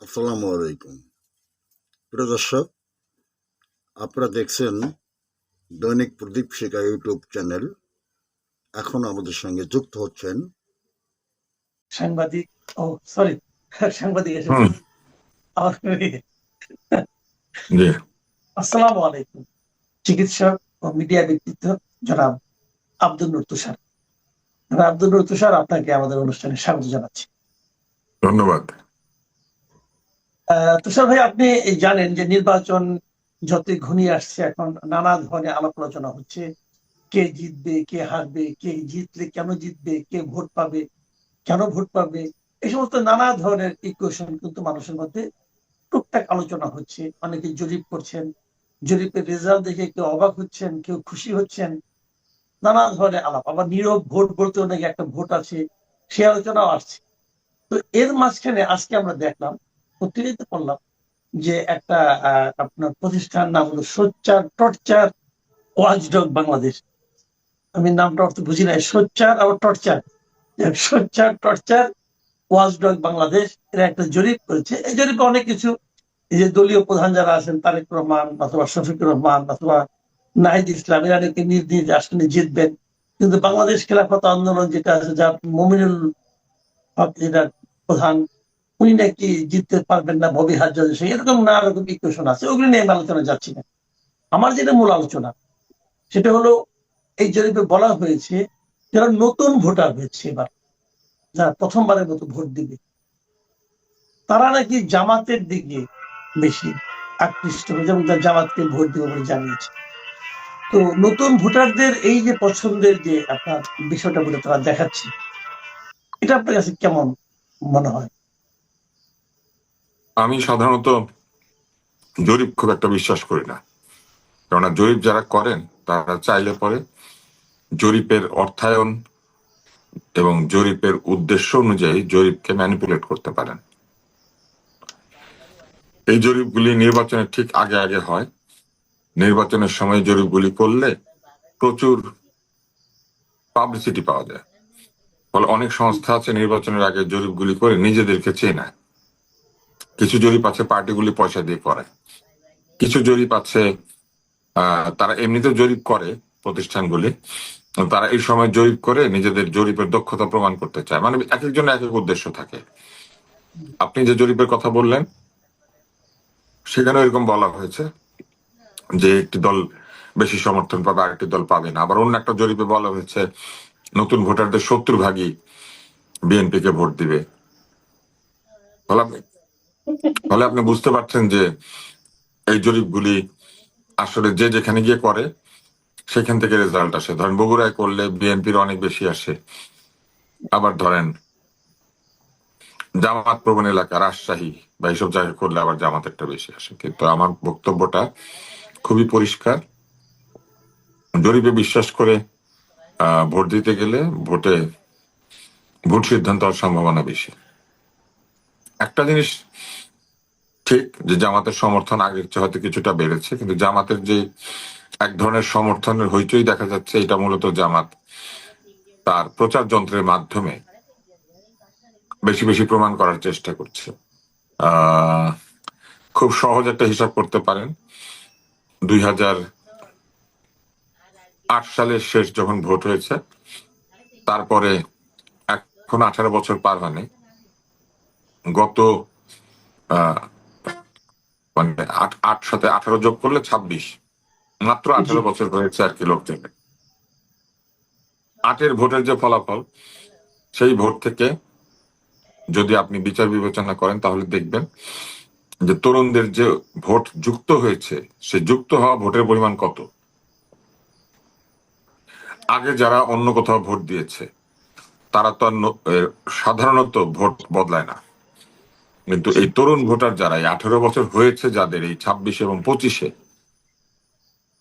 আসসালামু আলাইকুম। প্রিয় দর্শক, আপনারা দেখছেন দৈনিক প্রদীপ শিকা ইউটিউব চ্যানেল। এখন আমাদের সঙ্গে যুক্ত হচ্ছেন সাংবাদিক সরি সাংবাদিক এসেছে। আসসালামু আলাইকুম। চিকিৎসক ও মিডিয়া ব্যক্তিত্ব জনাব আব্দুল নূর তুষার। আব্দুল নূর তুষার, আপনাকে আমাদের অনুষ্ঠানে স্বাগত জানাচ্ছি। ধন্যবাদ। তুষার ভাই, আপনি জানেন যে নির্বাচন যতই ঘনিয়ে আসছে, এখন নানা ধরনের আলাপ আলোচনা হচ্ছে। কে জিতবে, কে হারবে, কে জিতলে কেন জিতবে, কে ভোট পাবে, কেন ভোট পাবে, এই সমস্ত নানা ধরনের ইকুয়েশন কিন্তু মানুষের মধ্যে টুকটাক আলোচনা হচ্ছে। অনেকে জরিপ করছেন, জরিপের রেজাল্ট দেখে কেউ অবাক হচ্ছেন, কেউ খুশি হচ্ছেন, নানা ধরনের আলাপ। আবার নীরব ভোট বলতেও নাকি একটা ভোট আছে, সে আলোচনাও আসছে। তো এর মাঝখানে আজকে আমরা দেখলাম, পত্রিকাতে পড়লাম যে একটা আপনার প্রতিষ্ঠান নাম হলো সোচ্চার টর্চার ওয়াচডগ বাংলাদেশ। আমি নামটা অর্থ বুঝি না, সোচ্চার আবার টর্চার, সোচ্চার টর্চার ওয়াচডগ বাংলাদেশ এরা একটা জরিপ করেছে। এই জরিপে অনেক কিছু, এই যে দলীয় প্রধান যারা আছেন, তারেক রহমান অথবা শফিকুর রহমান অথবা নাহিদ ইসলাম, এরা নাকি নিজ নিজ আসনে জিতবেন, কিন্তু বাংলাদেশ খেলাফত আন্দোলন যেটা আছে, যা মমিনুল হক যেটা প্রধান, উনি নাকি জিততে পারবেন না, ববি হাজার, এরকম নানা রকম ইকুয়েশন আছে। ওগুলো নিয়ে আমি আলোচনা যাচ্ছি না। আমার যেটা মূল আলোচনা, সেটা হলো এই জরিপে বলা হয়েছে যারা নতুন ভোটার হয়েছে, এবার যারা প্রথমবারের মতো ভোট দিবে, তারা নাকি জামাতের দিকে বেশি আকৃষ্ট হয়েছে এবং তার জামাতকে ভোট দেবে বলে জানিয়েছে। তো নতুন ভোটারদের এই যে পছন্দের যে আপনার বিষয়টা বলে তারা দেখাচ্ছে, এটা আপনার কাছে কেমন মনে হয়? আমি সাধারণত জরিপ খুব একটা বিশ্বাস করি না, কেননা জরিপ যারা করেন তারা চাইলে পরে জরিপের অর্থায়ন এবং জরিপের উদ্দেশ্য অনুযায়ী জরিপকে ম্যানিপুলেট করতে পারেন। এই জরিপগুলি নির্বাচনের ঠিক আগে আগে হয়। নির্বাচনের সময় জরিপগুলি করলে প্রচুর পাবলিসিটি পাওয়া যায়, ফলে অনেক সংস্থা আছে নির্বাচনের আগে জরিপগুলি করে নিজেদেরকে চেনায়। কিছু জরিপ আছে পার্টিগুলি পয়সা দিয়ে করায়, কিছু জরিপ আছে তারা এমনিতেও জরিপ করে প্রতিষ্ঠানগুলি, তারা এই সময় জরিপ করে নিজেদের জরিপের দক্ষতা প্রমাণ করতে চায়। মানে এক একজনের এক এক উদ্দেশ্য থাকে। আপনি যে জরিপের কথা বললেন সেখানে এরকম বলা হয়েছে যে একটি দল বেশি সমর্থন পাবে, আরেকটি দল পাবে না। আবার অন্য একটা জরিপে বলা হয়েছে নতুন ভোটারদের 70% বিএনপিকে ভোট দিবে। ফলে আপনি বুঝতে পারছেন যে এই জরিপগুলি আসলে যে যেখানে গিয়ে করে সেখান থেকে রেজাল্ট আসে। ধরেন বগুড়ায় করলে বিএনপির অনেক বেশি আসে, আবার ধরেন জামাত প্রবণ এলাকা রাজশাহী বা এইসব জায়গায় করলে আবার জামাতেরটা বেশি আসে। কিন্তু আমার বক্তব্যটা খুবই পরিষ্কার, জরিপে বিশ্বাস করে ভোট দিতে গেলে ভোট সিদ্ধান্ত হওয়ার সম্ভাবনা বেশি। একটা জিনিস ঠিক যে জামাতের সমর্থন আগের চেয়ে হয়তো কিছুটা বেড়েছে, কিন্তু জামাতের যে এক ধরনের সমর্থনের হইচই দেখা যাচ্ছে, এটা মূলত জামাত তার প্রচার যন্ত্রের মাধ্যমে বেশি বেশি প্রমাণ করার চেষ্টা করছে। খুব সহজ একটা হিসাব করতে পারেন, 2008 সালের শেষ যখন ভোট হয়েছে, তারপরে এখন 18 বছর পার হয়নি, গত মানে 8 সাথে 18 যোগ করলে 26, মাত্র 18 বছর হয়েছে আর কি লোক থেকে। 8-এর ভোটের যে ফলাফল, সেই ভোট থেকে যদি আপনি বিচার বিবেচনা করেন তাহলে দেখবেন যে তরুণদের যে ভোট যুক্ত হয়েছে, সে যুক্ত হওয়া ভোটের পরিমাণ কত। আগে যারা অন্য কোথাও ভোট দিয়েছে তারা তো সাধারণত ভোট বদলায় না, কিন্তু এই তরুণ ভোটার যারা 18 বছর হয়েছে, যাদের এই 26 এবং 25-এ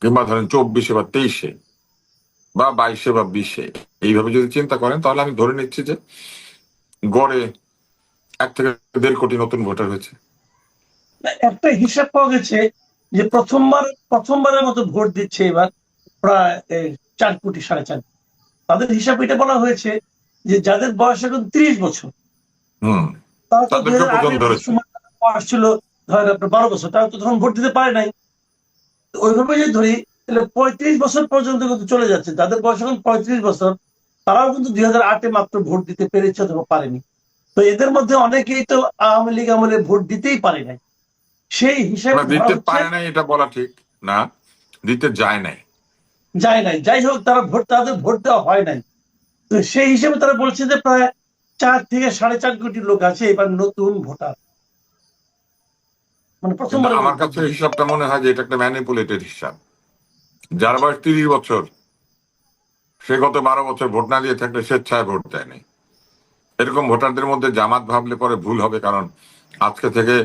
কিংবা ধরেন 24-এ বা 23-এ বা 22-এ বা 20-এ, এইভাবে যদি চিন্তা করেন তাহলে আমি ধরে নিচ্ছি যে গড়ে 1 থেকে 1.5 কোটি নতুন ভোটার হয়েছে। একটা হিসাব পাওয়া গেছে যে প্রথমবারের মতো ভোট দিচ্ছে এবার প্রায় 4 কোটি 4.5। তাদের হিসাব এটা বলা হয়েছে যে যাদের বয়স এখন 30 বছর, বয়স ছিল ধরেন আপনার 12 বছর, তারা তো তখন ভোট দিতে পারে নাই। তো ওইভাবে যদি ধরি তাহলে 35 বছর পর্যন্ত কিন্তু চলে যাচ্ছে, যাদের বয়স এখন 35 বছর, তারাও কিন্তু 2008-এ মাত্র ভোট দিতে পেরেছে অথবা পারেনি। তো এদের মধ্যে অনেকেই তো আওয়ামী লীগ আমলে ভোট দিতেই পারে নাই, সেই হিসাবে না, ধরা দিতে হচ্ছে। পারে নাই এটা বলা ঠিক না, দিতে যায় নাই। যায় নাই, যাই হোক তারা তাদের ভোট দেওয়া হয় নাই। তো সেই হিসেবে তারা বলছে যে প্রায় 4 থেকে 4.5 কোটি লোক আছে এবার নতুন ভোটার, মানে কিন্তু প্রথমবারের আমার মতো। কাছে হিসাবটা মনে হয় যে এটা একটা ম্যানিপুলেটেড হিসাব। যার বয়স 30 বছর, সে গত 12 বছর ভোট না দিয়ে থাকলে স্বেচ্ছায় ভোট দেয়নি। এরকম ভোটারদের মধ্যে জামাত ভাবলে পরে ভুল হবে, কারণ আজকে থেকে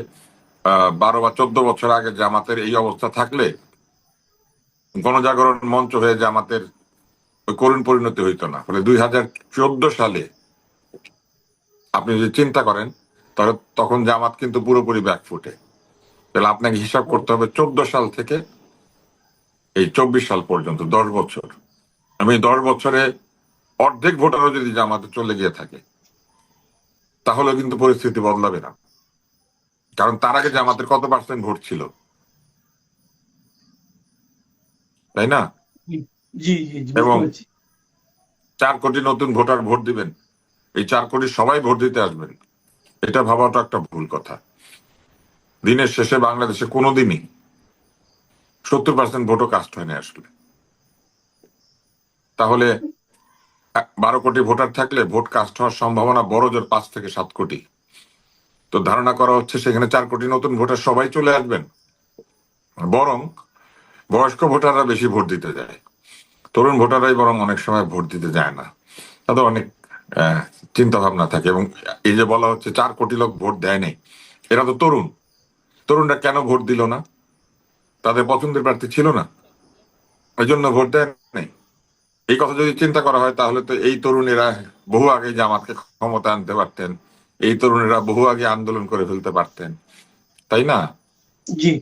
12 বা 14 বছর আগে জামাতের এই অবস্থা থাকলে গণজাগরণ মঞ্চ হয়ে জামাতের ওই করুণ পরিণতি হইতো না। ফলে 2014 সালে আপনি যদি চিন্তা করেন, তাহলে তখন জামাত কিন্তু পুরোপুরি ব্যাকফুটে। তাহলে আপনাকে হিসাব করতে হবে 14 সাল থেকে এই 24 সাল পর্যন্ত 10 বছর। আমি 10 বছরে অর্ধেক ভোটারও যদি জামাতে চলে গিয়ে থাকে, তাহলে কিন্তু পরিস্থিতি বদলাবে না। কারণ তার আগে জামাতের কত পার্সেন্ট ভোট ছিল, তাই না? জি জি জি জি, বুঝতে এবং পেরেছি। 4 কোটি নতুন ভোটার ভোট দিবেন, এই 4 কোটি সবাই ভোট দিতে আসবেন, এটা ভাবাটা একটা ভুল কথা। দিনের শেষে বাংলাদেশে কোনোদিনই 70% ভোটও কাস্ট হয় না আসলে। তাহলে 12 কোটি ভোটার থাকলে ভোট কাস্ট হওয়ার সম্ভাবনা বড় জোর 5 থেকে 7 কোটি। তো ধারণা করা হচ্ছে সেখানে 4 কোটি নতুন ভোটার সবাই চলে আসবেন, বরং বয়স্ক ভোটাররা বেশি ভোট দিতে যায়, তরুণ ভোটাররাই বরং অনেক সময় ভোট দিতে যায় না। তাদের অনেক চিন্তা ভাবনা থাকে। এবং এই যে বলা হচ্ছে 4 কোটি লোক ভোট দেয় নাই, এরা তো তরুণ। তরুণরা কেন ভোট দিল না? তাদের পছন্দের প্রার্থী ছিল না, এই জন্য ভোট দেয় নাই। এই কথা যদি চিন্তা করা হয়, তাহলে তো এই তরুণেরা বহু আগে জামাতকে ক্ষমতা আনতে পারতেন, এই তরুণেরা বহু আগে আন্দোলন করে ফেলতে পারতেন, তাই না? জি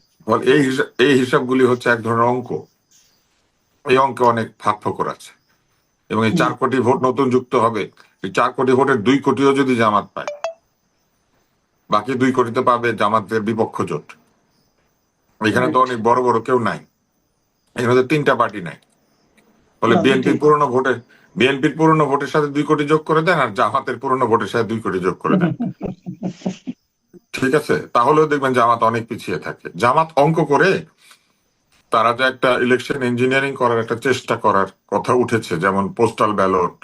এই হিসাবগুলি হচ্ছে এক ধরনের অঙ্ক। এই অঙ্কে অনেক ফাঁক ফোকর আছে। এবং এই জি 4 কোটি ভোট নতুন যুক্ত হবে, এই 4 কোটি ভোটের 2 কোটিও যদি জামাত পায়, বাকি 2 কোটিতে পাবে জামাতের বিপক্ষ জোট। এখানে তো রাইট। অনেক বড় বড় কেউ নাই, এখানে তো 3টা পার্টি নাই। ফলে না, দুইটাই। বিএনপির পুরনো ভোটের সাথে 2 কোটি যোগ করে দেন, আর জামাতের পুরনো ভোটের সাথে 2 কোটি যোগ করে দেন, ঠিক আছে? তাহলেও দেখবেন জামাত অনেক পিছিয়ে থাকে। জামাত অঙ্ক করে তারা যে একটা ইলেকশন ইঞ্জিনিয়ারিং করার একটা চেষ্টা করার কথা উঠেছে, যেমন পোস্টাল ব্যালট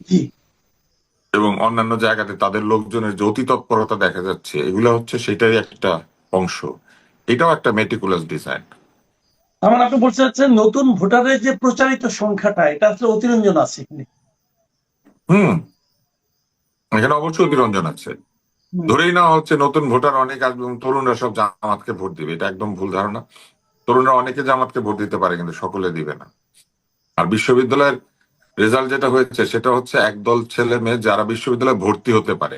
জি, এবং অন্যান্য জায়গাতে তাদের লোকজনের যে অতি তৎপরতা দেখা যাচ্ছে, এগুলো হচ্ছে সেটারই একটা অংশ। এটাও একটা মেটিকুলাস ডিজাইন। তার মানে আপনি বলতে চাচ্ছেন নতুন ভোটারের যে প্রচারিত সংখ্যাটা, এটা আসলে অতিরঞ্জন আছে এখানে। হুম, এখানে অবশ্যই অতিরঞ্জন আছে। হুম, ধরেই নেওয়া হচ্ছে নতুন ভোটার অনেক আসবে এবং তরুণরা সব জামাতকে ভোট দিবে, এটা একদম ভুল ধারণা। তরুণরা অনেকে জামাতকে ভোট দিতে পারে, কিন্তু সকলে দিবে না। আর বিশ্ববিদ্যালয়ের রেজাল্ট যেটা হয়েছে, সেটা হচ্ছে একদল ছেলে মেয়ে যারা বিশ্ববিদ্যালয়ে ভর্তি হতে পারে।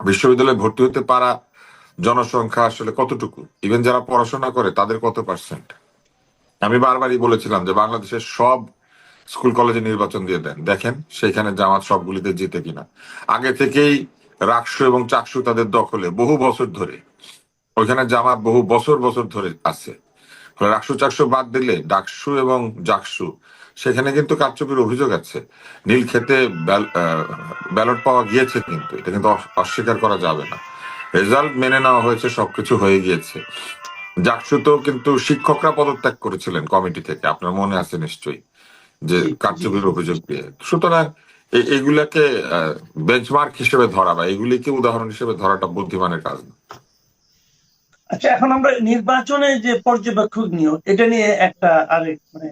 বিশ্ববিদ্যালয়ে ভর্তি হতে পারা জনসংখ্যা আসলে কতটুকু? ইভেন যারা পড়াশোনা করে তাদের কত পার্সেন্ট? আমি বারবারই বলেছিলাম যে বাংলাদেশের সব স্কুল কলেজে নির্বাচন দিয়ে দেন, দেখেন সেখানে জামাত সবগুলিতে জিতে কিনা। আগে থেকেই রাকসু এবং চাকসু তাদের দখলে বহু বছর ধরে, ওইখানে জামাত বহু বছর বছর ধরে আছে। রাকসু চাকসু বাদ দিলে ডাকসু এবং জাকসু, সেখানে কিন্তু কারচুপির অভিযোগ আছে। নীলক্ষেতে ব্যালট পাওয়া গিয়েছে, কিন্তু এটা কিন্তু অস্বীকার করা যাবে না। রেজাল্ট মেনে নেওয়া হয়েছে, সবকিছু হয়ে গিয়েছে। জাকসুতেও কিন্তু শিক্ষকরা পদত্যাগ করেছিলেন কমিটি থেকে, আপনার মনে আছে নিশ্চয়ই, যে জি জি। কারচুপির অভিযোগ দিয়ে। সুতরাং এগুলাকে বেঞ্চমার্ক হিসেবে ধরা বা এগুলিকে উদাহরণ হিসেবে ধরাটা বুদ্ধিমানের কাজ না। আচ্ছা, এখন আমরা নির্বাচনে যে পর্যবেক্ষক নিয়োগ, এটা নিয়ে একটা আরেক মানে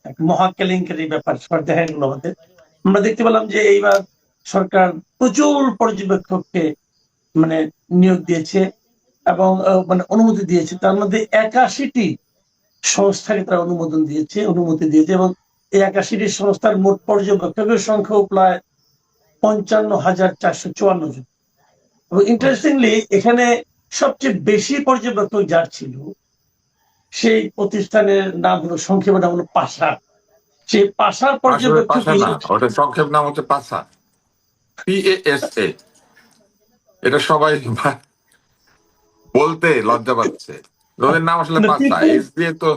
এক মহা কেলেঙ্কারি ব্যাপার দেখা গেল আমাদের। আমরা দেখতে পেলাম যে এইবার সরকার প্রচুর পর্যবেক্ষককে মানে নিয়োগ দিয়েছে এবং মানে অনুমতি দিয়েছে। তার মধ্যে 81টি সংস্থাকে তারা অনুমতি দিয়েছে এবং এই 81টি সংস্থার মোট পর্যবেক্ষকের সংখ্যাও প্রায় 55,454 জন। এবং ইন্টারেস্টিংলি এখানে সবচেয়ে বেশি পর্যবেক্ষক যার ছিল, সেই প্রতিষ্ঠানের নাম হলো, সংক্ষেপে নাম হলো পাশা। সেই পাশার আসলে পাশা পর্যবেক্ষকই। না, ওটা সংক্ষেপ নাম হচ্ছে পাসা, PASA। এটা সবাই বলতে লজ্জা পাচ্ছে। ওদের নাম আসলে পাঁচটা, এস দিয়ে তো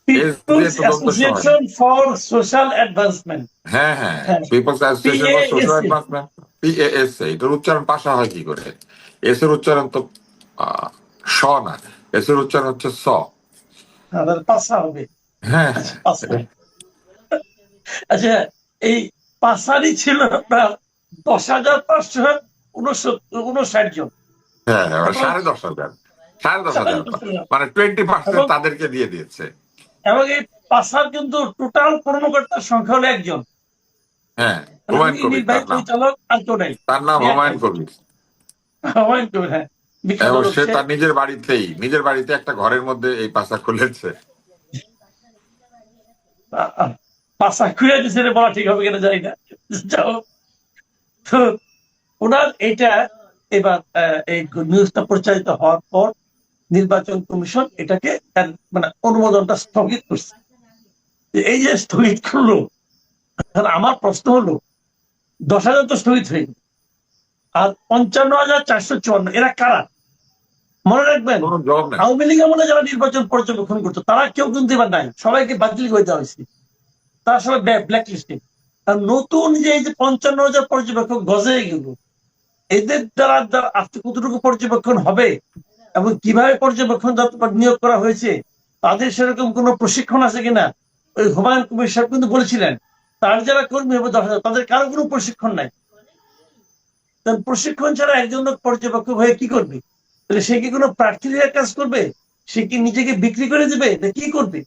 পিপলস দ্বন্দ্ব হয় না। Association for social advancement. হ্যাঁ হ্যাঁ, হ্যাঁ, people's association for social PASA। Advancement, PASA। এটার উচ্চারণ পাশা হয় কি করে? এস এর উচ্চারণ তো স না, এস এর উচ্চারণ হচ্ছে স। তাহলে পাসা হবে। হ্যাঁ আচ্ছা, হ্যাঁ, পাসা। আচ্ছা, এই পাসারই ছিল আপনার 10,559 জন। হ্যাঁ হ্যাঁ, এবং 10,500, 10,500, 10,500 মানে 20% এবং তাদেরকে দিয়ে দিয়েছে। এবং এই পাসার কিন্তু টোটাল কর্মকর্তার সংখ্যা হলো একজন, হ্যাঁ, মানে হুমায়ুন উনি কবির নির্বাহী তার নাম। পরিচালক আর কেউ নাই। তার নাম উনি হুমায়ুন একাই। কবির। হুমায়ুন কবির, হ্যাঁ, বিখ্যাত এবং লোক সে সে। তার নিজের বাড়িতে একটা ঘরের মধ্যে এই পাশা খুলেছে। পাসা খুঁড়ে দিছে বলা ঠিক হবে কিনা জানি না। যাও, তো ওনার এটা এবার এই নিউজটা প্রচারিত হওয়ার পর নির্বাচন কমিশন এটাকে তার মানে অনুমোদনটা স্থগিত করছে। এই যে স্থগিত করলো, এখন আমার প্রশ্ন হলো 10,000 তো স্থগিত হয়নি, আর 55,454 এরা কারা? মনে রাখবেন, কোনো জবাব নেই। আওয়ামী লীগ আমলে যারা নির্বাচন পর্যবেক্ষণ করতো তারা কেউ কিন্তু এবার নাই, সবাইকে বাতিল করে দেওয়া হয়েছে, তারা সবাই ব্ল্যাক লিস্টে। আর নতুন যে এই যে 55,000 পর্যবেক্ষক গজে গেল, এদের দ্বারা আজকে কতটুকু পর্যবেক্ষণ হবে এবং কিভাবে পর্যবেক্ষণ নিয়োগ করা হয়েছে, তাদের সেরকম কোনো প্রশিক্ষণ আছে কিনা? ওই হুমায়ুন কবির সাহেব কিন্তু বলেছিলেন তার যারা কর্মী হবে 10,000, তাদের কারো কোনো প্রশিক্ষণ নাই। প্রশিক্ষণ ছাড়া একজন লোক পর্যবেক্ষক হয়ে কি করবে? তাহলে সে কি কোনো প্রার্থী হয়ে কাজ করবে? সে কি নিজেকে বিক্রি করে দিবে না কি করবে?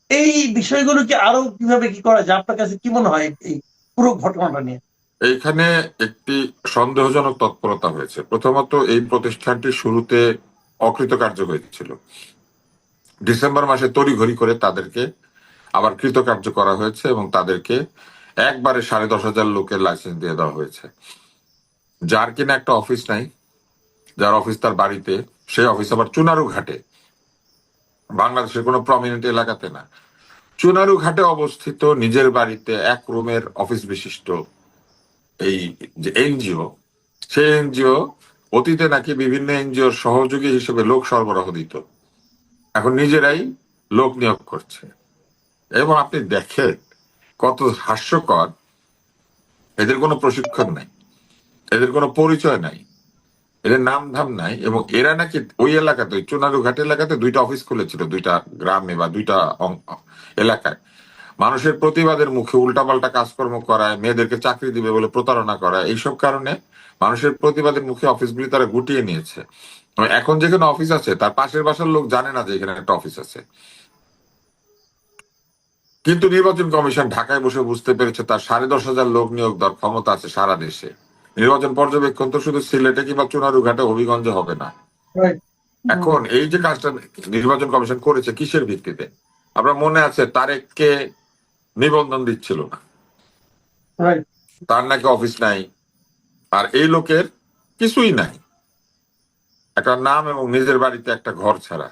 এই বিষয়গুলোকে আরো কিভাবে কি করা যায়, আপনার কাছে কি মনে হয় এই পুরো ঘটনাটা নিয়ে? এইখানে একটি সন্দেহজনক তৎপরতা হয়েছে। প্রথমত, এই প্রতিষ্ঠানটি শুরুতে অকৃতকার্য হয়েছিল। ডিসেম্বর মাসে তড়িঘড়ি করে তাদেরকে আবার কৃতকার্য করা হয়েছে এবং তাদেরকে একবারে 10,500 লোকের লাইসেন্স দিয়ে দেওয়া হয়েছে। যার কিনা একটা অফিস নাই, যার অফিস তার বাড়িতে, সেই অফিস আবার চুনারু ঘাটে, বাংলাদেশের কোনো প্রমিনেন্ট এলাকাতে না, চুনারু ঘাটে অবস্থিত নিজের বাড়িতে 1 রুমের অফিস বিশিষ্ট এই যে এনজিও, সেই এনজিও অতীতে নাকি বিভিন্ন এনজিওর সহযোগী হিসেবে লোক সরবরাহ দিত, এখন নিজেরাই লোক নিয়োগ করছে। এবং আপনি দেখেন কত হাস্যকর, এদের কোনো প্রশিক্ষণ নাই, এদের কোনো পরিচয় নাই, এদের নাম ধাম নাই। এবং এরা নাকি ওই এলাকাতে, ওই চুনারু ঘাট এলাকাতে 2টা অফিস খুলেছিল, 2টা গ্রামে বা 2টা এলাকায়। মানুষের প্রতিবাদের মুখে উল্টাপাল্টা কাজকর্ম করায়, মেয়েদেরকে চাকরি দিবে বলে প্রতারণা করায়, এইসব কারণে মানুষের প্রতিবাদের মুখে অফিসগুলি তারা গুটিয়ে নিয়েছে। এখন যেখানে অফিস আছে তার পাশের বাসার লোক জানে না যে এখানে একটা অফিস আছে। কিন্তু নির্বাচন কমিশন ঢাকায় বসে বুঝতে পেরেছে তার 10,500 লোক নিয়োগ দেওয়ার ক্ষমতা আছে সারা দেশে। নির্বাচন পর্যবেক্ষণ তো শুধু সিলেটে কিংবা চুনারু ঘাটে হবিগঞ্জে হবে না। এখন এই যে কাজটা নির্বাচন কমিশন করেছে কিসের ভিত্তিতে? আপনার মনে আছে তারেককে নিবন্ধন দিচ্ছিল না, তার নাকি অফিস নাই, আর এই লোকের কিছুই নাই, একটা নাম এবং নিজের বাড়িতে একটা ঘর ছাড়া,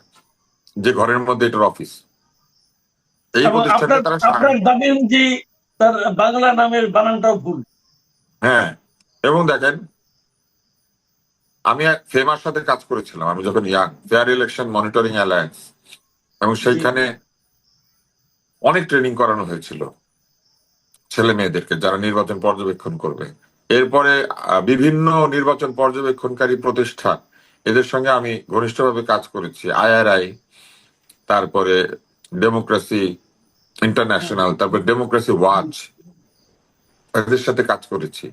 যে ঘরের মধ্যে এটার অফিস। এই এবং প্রতিষ্ঠানটা তারা আপনার দাবি অনুযায়ী তার বাংলা নামের বানানটাও ভুল। হ্যাঁ, এবং দেখেন, আমি ফেমার সাথে কাজ করেছিলাম আমি যখন young, fair election monitoring alliance, এবং সেইখানে অনেক ট্রেনিং করানো হয়েছিল ছেলে মেয়েদেরকে যারা নির্বাচন পর্যবেক্ষণ করবে। এরপরে বিভিন্ন নির্বাচন পর্যবেক্ষণকারী প্রতিষ্ঠান, এদের সঙ্গে আমি ঘনিষ্ঠভাবে কাজ করেছি। IRI, তারপরে ডেমোক্রেসি ইন্টারন্যাশনাল, তারপর ডেমোক্রেসি ওয়াচ, এদের সাথে কাজ করেছি।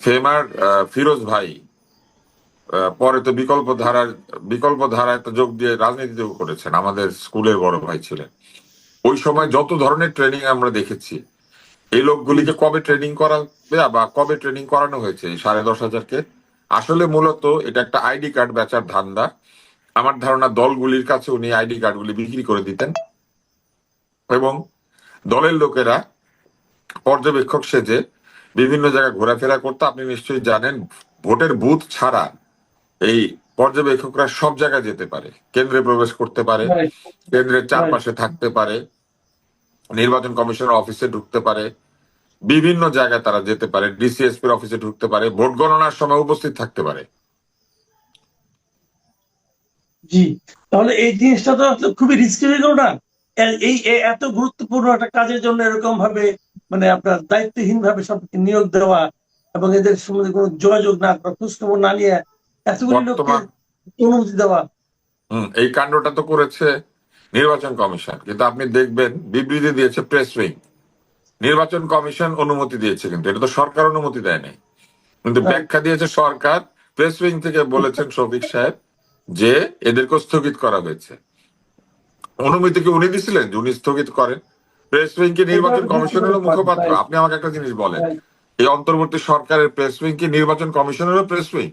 ফেমার ফিরোজ ভাই পরে তো বিকল্প ধারায় তো যোগ দিয়ে রাজনীতিতেও করেছেন, আমাদের স্কুলের বড় ভাই ছিলেন। ওই সময় যত ধরনের ট্রেনিং আমরা দেখেছি, এই লোকগুলিকে কবে ট্রেনিং করাবে বা কবে ট্রেনিং করানো হয়েছে এই 10,500-কে? আসলে মূলত এটা একটা আইডি কার্ড বেচার ধান্দা। আমার ধারণা দলগুলির কাছে উনি আইডি কার্ড গুলি বিক্রি করে দিতেন এবং দলের লোকেরা পর্যবেক্ষক সেজে বিভিন্ন জায়গায় ঘোরাফেরা করতো। আপনি নিশ্চয়ই জানেন, ভোটের বুথ ছাড়া এই পর্যবেক্ষকরা সব জায়গায় যেতে পারে, কেন্দ্রে প্রবেশ করতে পারে, কেন্দ্রের চারপাশে থাকতে পারে, নির্বাচন কমিশনের অফিসে ঢুকতে পারে, বিভিন্ন জায়গায় তারা যেতে পারে, DCSPর অফিসে ঢুকতে পারে, ভোট গণনার সময় উপস্থিত থাকতে পারে। জি, তাহলে এই জিনিসটা তো আসলে খুবই রিস্কি হয়ে গেল না? এত গুরুত্বপূর্ণ একটা কাজের জন্য এরকম ভাবে মানে আপনার দায়িত্বহীন ভাবে সবকে নিয়োগ দেওয়া এবং এদের সম্বন্ধে কোনো যোগাযোগ না করা, খোঁজখবর না নিয়ে এতগুলি লোককে বর্তমান অনুমতি দেওয়া। এই কাণ্ডটা তো করেছে নির্বাচন কমিশন, কিন্তু আপনি দেখবেন বিবৃতি দিয়েছে প্রেস উইং। নির্বাচন কমিশন অনুমতি দিয়েছে, কিন্তু এটা তো সরকার অনুমতি দেয় নাই। কিন্তু Right. ব্যাখ্যা দিয়েছে সরকার। প্রেস উইং থেকে বলেছেন শফিক সাহেব যে এদেরকে স্থগিত করা হয়েছে। অনুমতি কি উনি দিছিলেন যে উনি স্থগিত করেন? প্রেস উইং কি নির্বাচন কমিশনেরও মুখপাত্র? আপনি আমাকে একটা জিনিস বলেন, Right. এই অন্তর্বর্তী সরকারের প্রেস উইং কি নির্বাচন কমিশনেরও প্রেস উইং?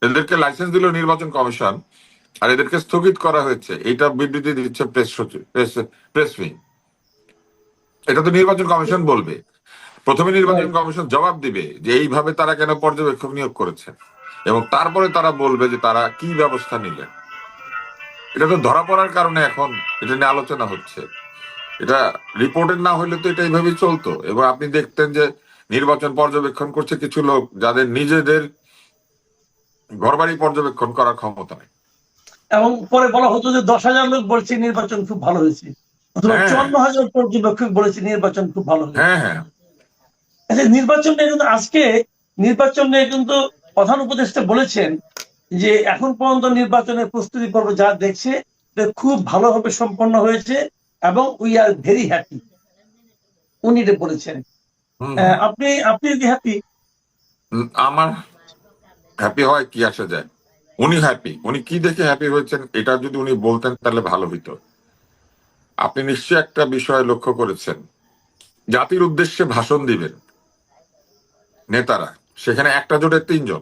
এদেরকে লাইসেন্স দিল নির্বাচন কমিশন, আর এদেরকে স্থগিত করা হয়েছে, এটা বিবৃতি দিচ্ছে প্রেস সচিব, প্রেস উইং। এটা তো নির্বাচন কমিশন বলবে। প্রথমে নির্বাচন Right. কমিশন জবাব দিবে যে এইভাবে তারা কেন পর্যবেক্ষক নিয়োগ করেছে, এবং তারপরে তারা বলবে যে তারা কি ব্যবস্থা নিলেন। এটা তো ধরা পড়ার কারণে এখন এটা নিয়ে আলোচনা হচ্ছে। এটা রিপোর্টেড না হইলে তো এটা এইভাবেই চলতো, এবং আপনি দেখতেন যে নির্বাচন পর্যবেক্ষণ করছে কিছু লোক যাদের নিজেদের ঘরবাড়ি পর্যবেক্ষণ করার ক্ষমতা নেই। এবং পরে বলা হতো যে 10,000 লোক বলছে নির্বাচন খুব ভালো হয়েছে, অথবা হ্যাঁ 54,000 পর্যবেক্ষক বলেছে নির্বাচন খুব ভালো হয়েছে। হ্যাঁ হ্যাঁ আচ্ছা, নির্বাচন নিয়ে কিন্তু আজকে নির্বাচন নিয়ে কিন্তু প্রধান উপদেষ্টা বলেছেন যে এখন পর্যন্ত নির্বাচনের প্রস্তুতি পর্ব যা দেখছে খুব ভালোভাবে সম্পন্ন হয়েছে এবং উই আর ভেরি হ্যাপি, উনি এটা বলেছেন। হুম হুম। আপনি আপনি কি হ্যাপি? আমার হ্যাপি হয় কি আসে যায়? উনি হ্যাপি, উনি কি দেখে হ্যাপি হয়েছেন এটা যদি উনি বলতেন তাহলে ভালো হইতো। আপনি নিশ্চয়ই একটা বিষয় লক্ষ্য করেছেন, জাতির উদ্দেশ্যে ভাষণ দিবেন নেতারা, সেখানে একটা জোটের 3 জন।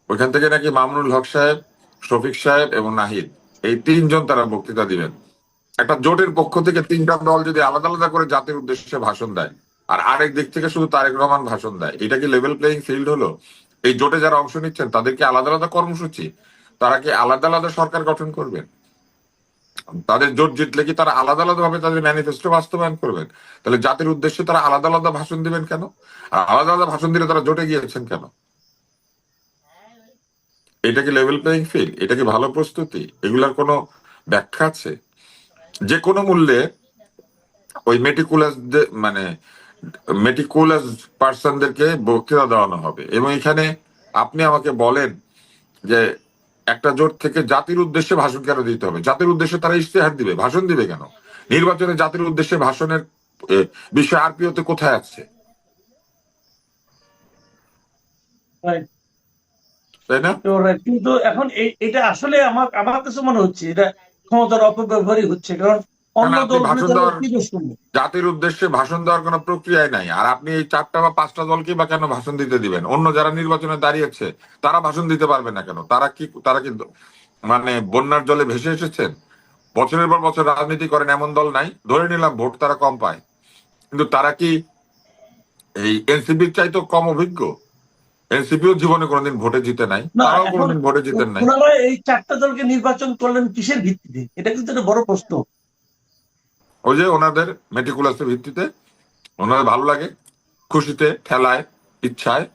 ওইখান থেকে নাকি মামুনুল হক সাহেব, শফিক সাহেব এবং নাহিদ, এই 3 জন তারা বক্তৃতা দিবেন। একটা জোটের পক্ষ থেকে 3টা দল যদি আলাদা আলাদা করে জাতির উদ্দেশ্যে ভাষণ দেয়, আর আরেক দিক থেকে শুধু তারেক রহমান ভাষণ দেয়, এটা কি লেভেল প্লেইং ফিল্ড হলো? এই জোটে যারা অংশ নিচ্ছেন তাদের কি আলাদা আলাদা কর্মসূচি? তারা কি আলাদা আলাদা সরকার গঠন করবেন? তাদের জোট জিতলে কি তারা আলাদা আলাদা ভাবে তাদের ম্যানিফেস্টো বাস্তবায়ন করবেন? তাহলে জাতির উদ্দেশ্যে তারা আলাদা আলাদা ভাষণ দিবেন কেন? আর আলাদা আলাদা ভাষণ দিলে তারা জোটে গিয়েছেন কেন? এটা কি লেভেল প্লেইং ফিল্ড? এটা কি ভালো প্রস্তুতি? এগুলার কোনো ব্যাখ্যা আছে? যে কোনো মূল্যে ওই মেটিকুলাস পার্সনদেরকে বক্তৃতা দেওয়ানো হবে। এবং এখানে আপনি আমাকে বলেন যে একটা জোট থেকে জাতির উদ্দেশ্যে ভাষণ কেন দিতে হবে? জাতির উদ্দেশ্যে তারা ইশতেহার দিবে, ভাষণ দিবে কেন? নির্বাচনে জাতির উদ্দেশ্যে ভাষণের বিষয় আরপিওতে কোথায় আছে? Right. তাই না? Right. কিন্তু এখন এটা আসলে আমার আমার কাছে মনে হচ্ছে এটা ক্ষমতার অপব্যবহারই হচ্ছে, কারণ কারণ অন্য আপনি দলগুলো ভাষণ তাহলে দেওয়ার, কি দোষ করবে? জাতির উদ্দেশ্যে ভাষণ দেওয়ার কোনো প্রক্রিয়াই নাই, আর আপনি এই 4টা বা 5টা দলকে বা কেন ভাষণ দিতে দিবেন? অন্য যারা নির্বাচনে দাঁড়িয়েছে তারা ভাষণ দিতে পারবে না কেন? তারা কি মানে বন্যার জলে ভেসে এসেছেন? বছরের পর বছর রাজনীতি করেন এমন দল নাই? ধরে নিলাম ভোট তারা কম পায়, কিন্তু তারা কি এই এনসিপির চাইতেও কম অভিজ্ঞ? এনসিপিও জীবনে কোনোদিন ভোটে জিতে নাই, না, তারাও এখন কোনোদিন ভোটে জিতেন নাই। ওনারা এই 4টা দলকে নির্বাচন করলেন কিসের ভিত্তিতে? এটা কিন্তু একটা বড় প্রশ্ন। ওই যে ওনাদের মেটিকুলাসের ভিত্তিতে, ওনাদের ভালো লাগে, খুশিতে, ঠেলায়, ইচ্ছায়।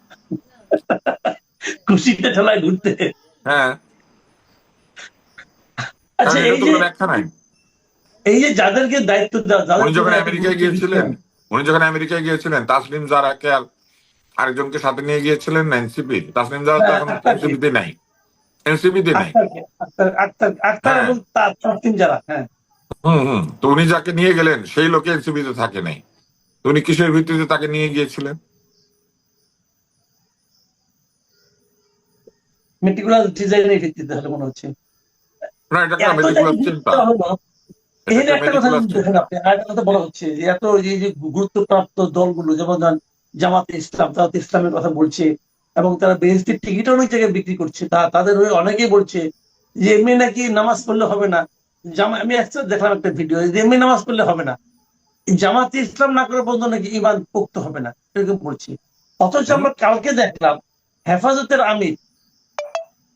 খুশিতে ঠেলায় ঘুরতে। হ্যাঁ, কারণ আচ্ছা, এটা তো কোনো ব্যাখ্যা নাই। এই যে যাদেরকে দায়িত্ব দেওয়া, যাদের উনি যখন প্রতি এত আমেরিকায় গুরুত্ব গিয়েছিলেন, দিচ্ছেন, তাসলিম জারাকে আর আরেকজনকে সাথে নিয়ে গিয়েছিলেন না এনসিপি? তাসলিম জারা তো এখন আক্তারকে, এনসিপিতে নাই, এনসিপিতে নাই। আক্তার হ্যাঁ, এবং তার তিন যারা, হ্যাঁ। হুম। তো উনি যাকে নিয়ে গেলেন সেই লোকে এনসিপিতে থাকে নাই। তো উনি কিসের ভিত্তিতে তাকে নিয়ে গিয়েছিলেন? মেটিকুলাস ডিজাইনের ভিত্তিতে হলে মনে হচ্ছে। না, এটা একটা এত মেটিকুলাস জায়গায় চিন্তা, দেওয়া হলো। এটা এখানে একটা একটা কথা মেটিকুলাস যদি দেখেন, চিন্তা। আপনি আরেকটা কথা বলা হচ্ছে যে এত এই যে গুরুত্বপ্রাপ্ত দলগুলো, যেমন ধরেন জামাতে ইসলাম, তারা তো ইসলামের কথা বলছে এবং তারা বেহেশতির টিকিট অনেক জায়গায় বিক্রি করছে। তাদের হয়ে অনেকেই বলছে যে এমনি নাকি নামাজ পড়লে হবে না। আমি একটা দেখলাম একটা ভিডিও, যে এমনি নামাজ পড়লে হবে না, জামাতে ইসলাম না করে পর্যন্ত নাকি ইমান পোক্ত হবে না, এরকম বলছে। অথচ হুম আমরা কালকে দেখলাম হেফাজতের আমির,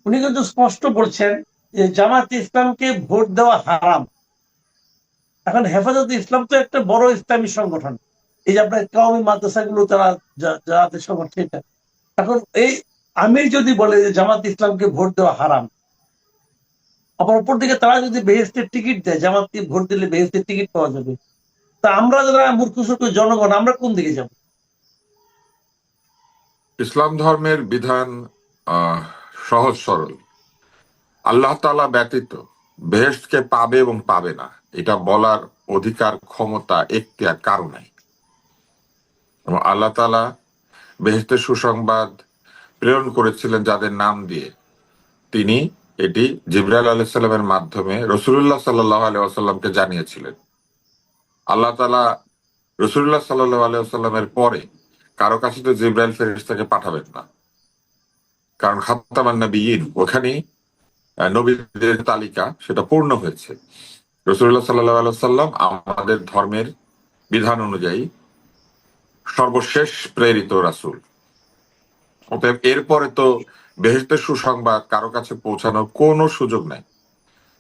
উনি কিন্তু স্পষ্ট বলছেন যে জামাতে ইসলামকে ভোট দেওয়া হারাম। এখন হেফাজত ইসলাম তো একটা বড় ইসলামী সংগঠন, এই যে আপনার কওমি মাদ্রাসাগুলো তারা যাতে সংগঠন, এটা এখন এই আমির যদি বলে যে জামাত ইসলামকে ভোট দেওয়া হারাম, আবার উপর দিকে তারা যদি বেহেশতের টিকিট দেয়, জামাতকে ভোট দিলে বেহেশতের টিকিট পাওয়া যাবে, তা আমরা যারা মূর্খ সূর্খ জনগণ, আমরা কোন দিকে যাব? ইসলাম ধর্মের বিধান সহজ সরল। আল্লাহ তাআলা ব্যতীত বেহেশতকে পাবে এবং পাবে না এটা বলার অধিকার, ক্ষমতা, এখতিয়ার কারো নাই। এবং আল্লাহ তাআলা বেহেশতের সুসংবাদ প্রেরণ করেছিলেন যাদের নাম দিয়ে। তিনি এটি জিবরাইল আলাইহিস সালামের মাধ্যমে রাসূলুল্লাহ সাল্লাল্লাহু আলাইহি ওয়াসাল্লামকে জানিয়েছিলেন। আল্লাহ তাআলা রাসূলুল্লাহ সাল্লাল্লাহু আলাইহি ওয়াসাল্লামের পরে কারো কাছে তো জিবরাইল ফেরেশতাকে পাঠাবেন না, কারণ খাতামান নবিয়্যিন, ওখানেই নবীদের তালিকা সেটা পূর্ণ হয়েছে। রাসূলুল্লাহ সাল্লাল্লাহু আলাইহি ওয়াসাল্লাম আমাদের ধর্মের বিধান অনুযায়ী সর্বশেষ প্রেরিত রাসূল। অতএব এরপরে তো বেহেশতের সুসংবাদ কারো কাছে পৌঁছানোর কোনো সুযোগ নাই।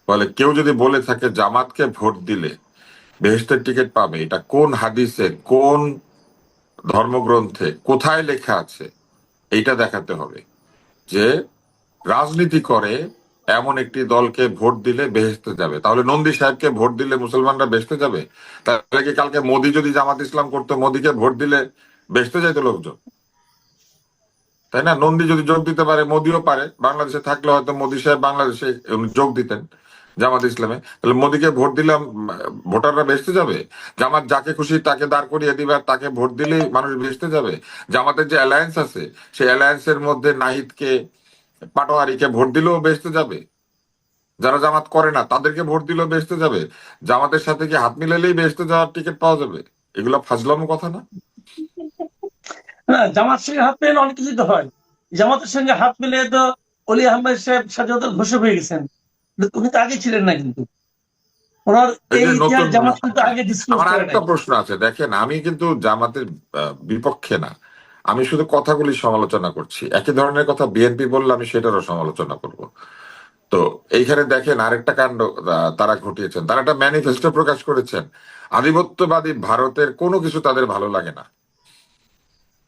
ফলে কেউ যদি বলে থাকে জামাতকে ভোট দিলে বেহেশতের টিকিট পাবে, এটা কোন হাদিসে, কোন ধর্মগ্রন্থে, কোথায় লেখা আছে, এইটা দেখাতে হবে যে রাজনীতি করে এমন একটি দলকে ভোট দিলে বেহেশতে যাবে। তাহলে নন্দী সাহেবকে ভোট দিলে মুসলমানরা বেহেশতে যাবে? তাহলে কি কালকে মোদি যদি জামাত ইসলাম করতো, মোদিকে ভোট দিলে বেহেশতে যাইতো লোকজন? তাই না? নন্দী যদি যোগ দিতে পারে, মোদিও পারে। বাংলাদেশে থাকলে হয়তো মোদি সাহেব বাংলাদেশে যোগ দিতেন জামাত ইসলামে। তাহলে মোদিকে ভোট দিলাম, ভোটাররা বেহেশতে যাবে? জামাত যাকে খুশি তাকে দাঁড় করিয়ে দিবে আর তাকে ভোট দিলেই মানুষ বেহেশতে যাবে? জামাতের যে অ্যালায়েন্স আছে, সেই অ্যালায়েন্সের মধ্যে নাহিদকে, পাটোয়ারিকে ভোট দিলেও বেহেশতে যাবে? যারা জামাত করে না তাদেরকে ভোট দিলেও বেহেশতে যাবে? জামাতের সাথে কি হাত মিলালেই বেহেশতে যাওয়ার টিকিট পাওয়া যাবে? এগুলো ফাজলামো কথা না? না, জামাতের সঙ্গে হাত মিলে অনেক কিছু তো হয়। জামাতের সঙ্গে হাত মিলে তো অলি আহমেদ সাহেব স্বাধীনতার ঘোষক হয়ে গেছেন, উনি তো আগে ছিলেন না, কিন্তু ওনার এই এই যে ইতিহাস নতুন, জামাত কিন্তু আগে ডিসক্লোজ আমার করে নাই। আরেকটা প্রশ্ন আছে। দেখেন, আমি কিন্তু জামাতের বিপক্ষে না, আমি শুধু কথাগুলি সমালোচনা করছি। একই ধরনের কথা বিএনপি বললে আমি সেটারও সমালোচনা করব। তো এইখানে দেখেন আরেকটা কাণ্ড তারা ঘটিয়েছেন। তারা একটা ম্যানিফেস্টো প্রকাশ করেছেন। আধিপত্যবাদী ভারতের কোনো কিছু তাদের ভালো লাগে না,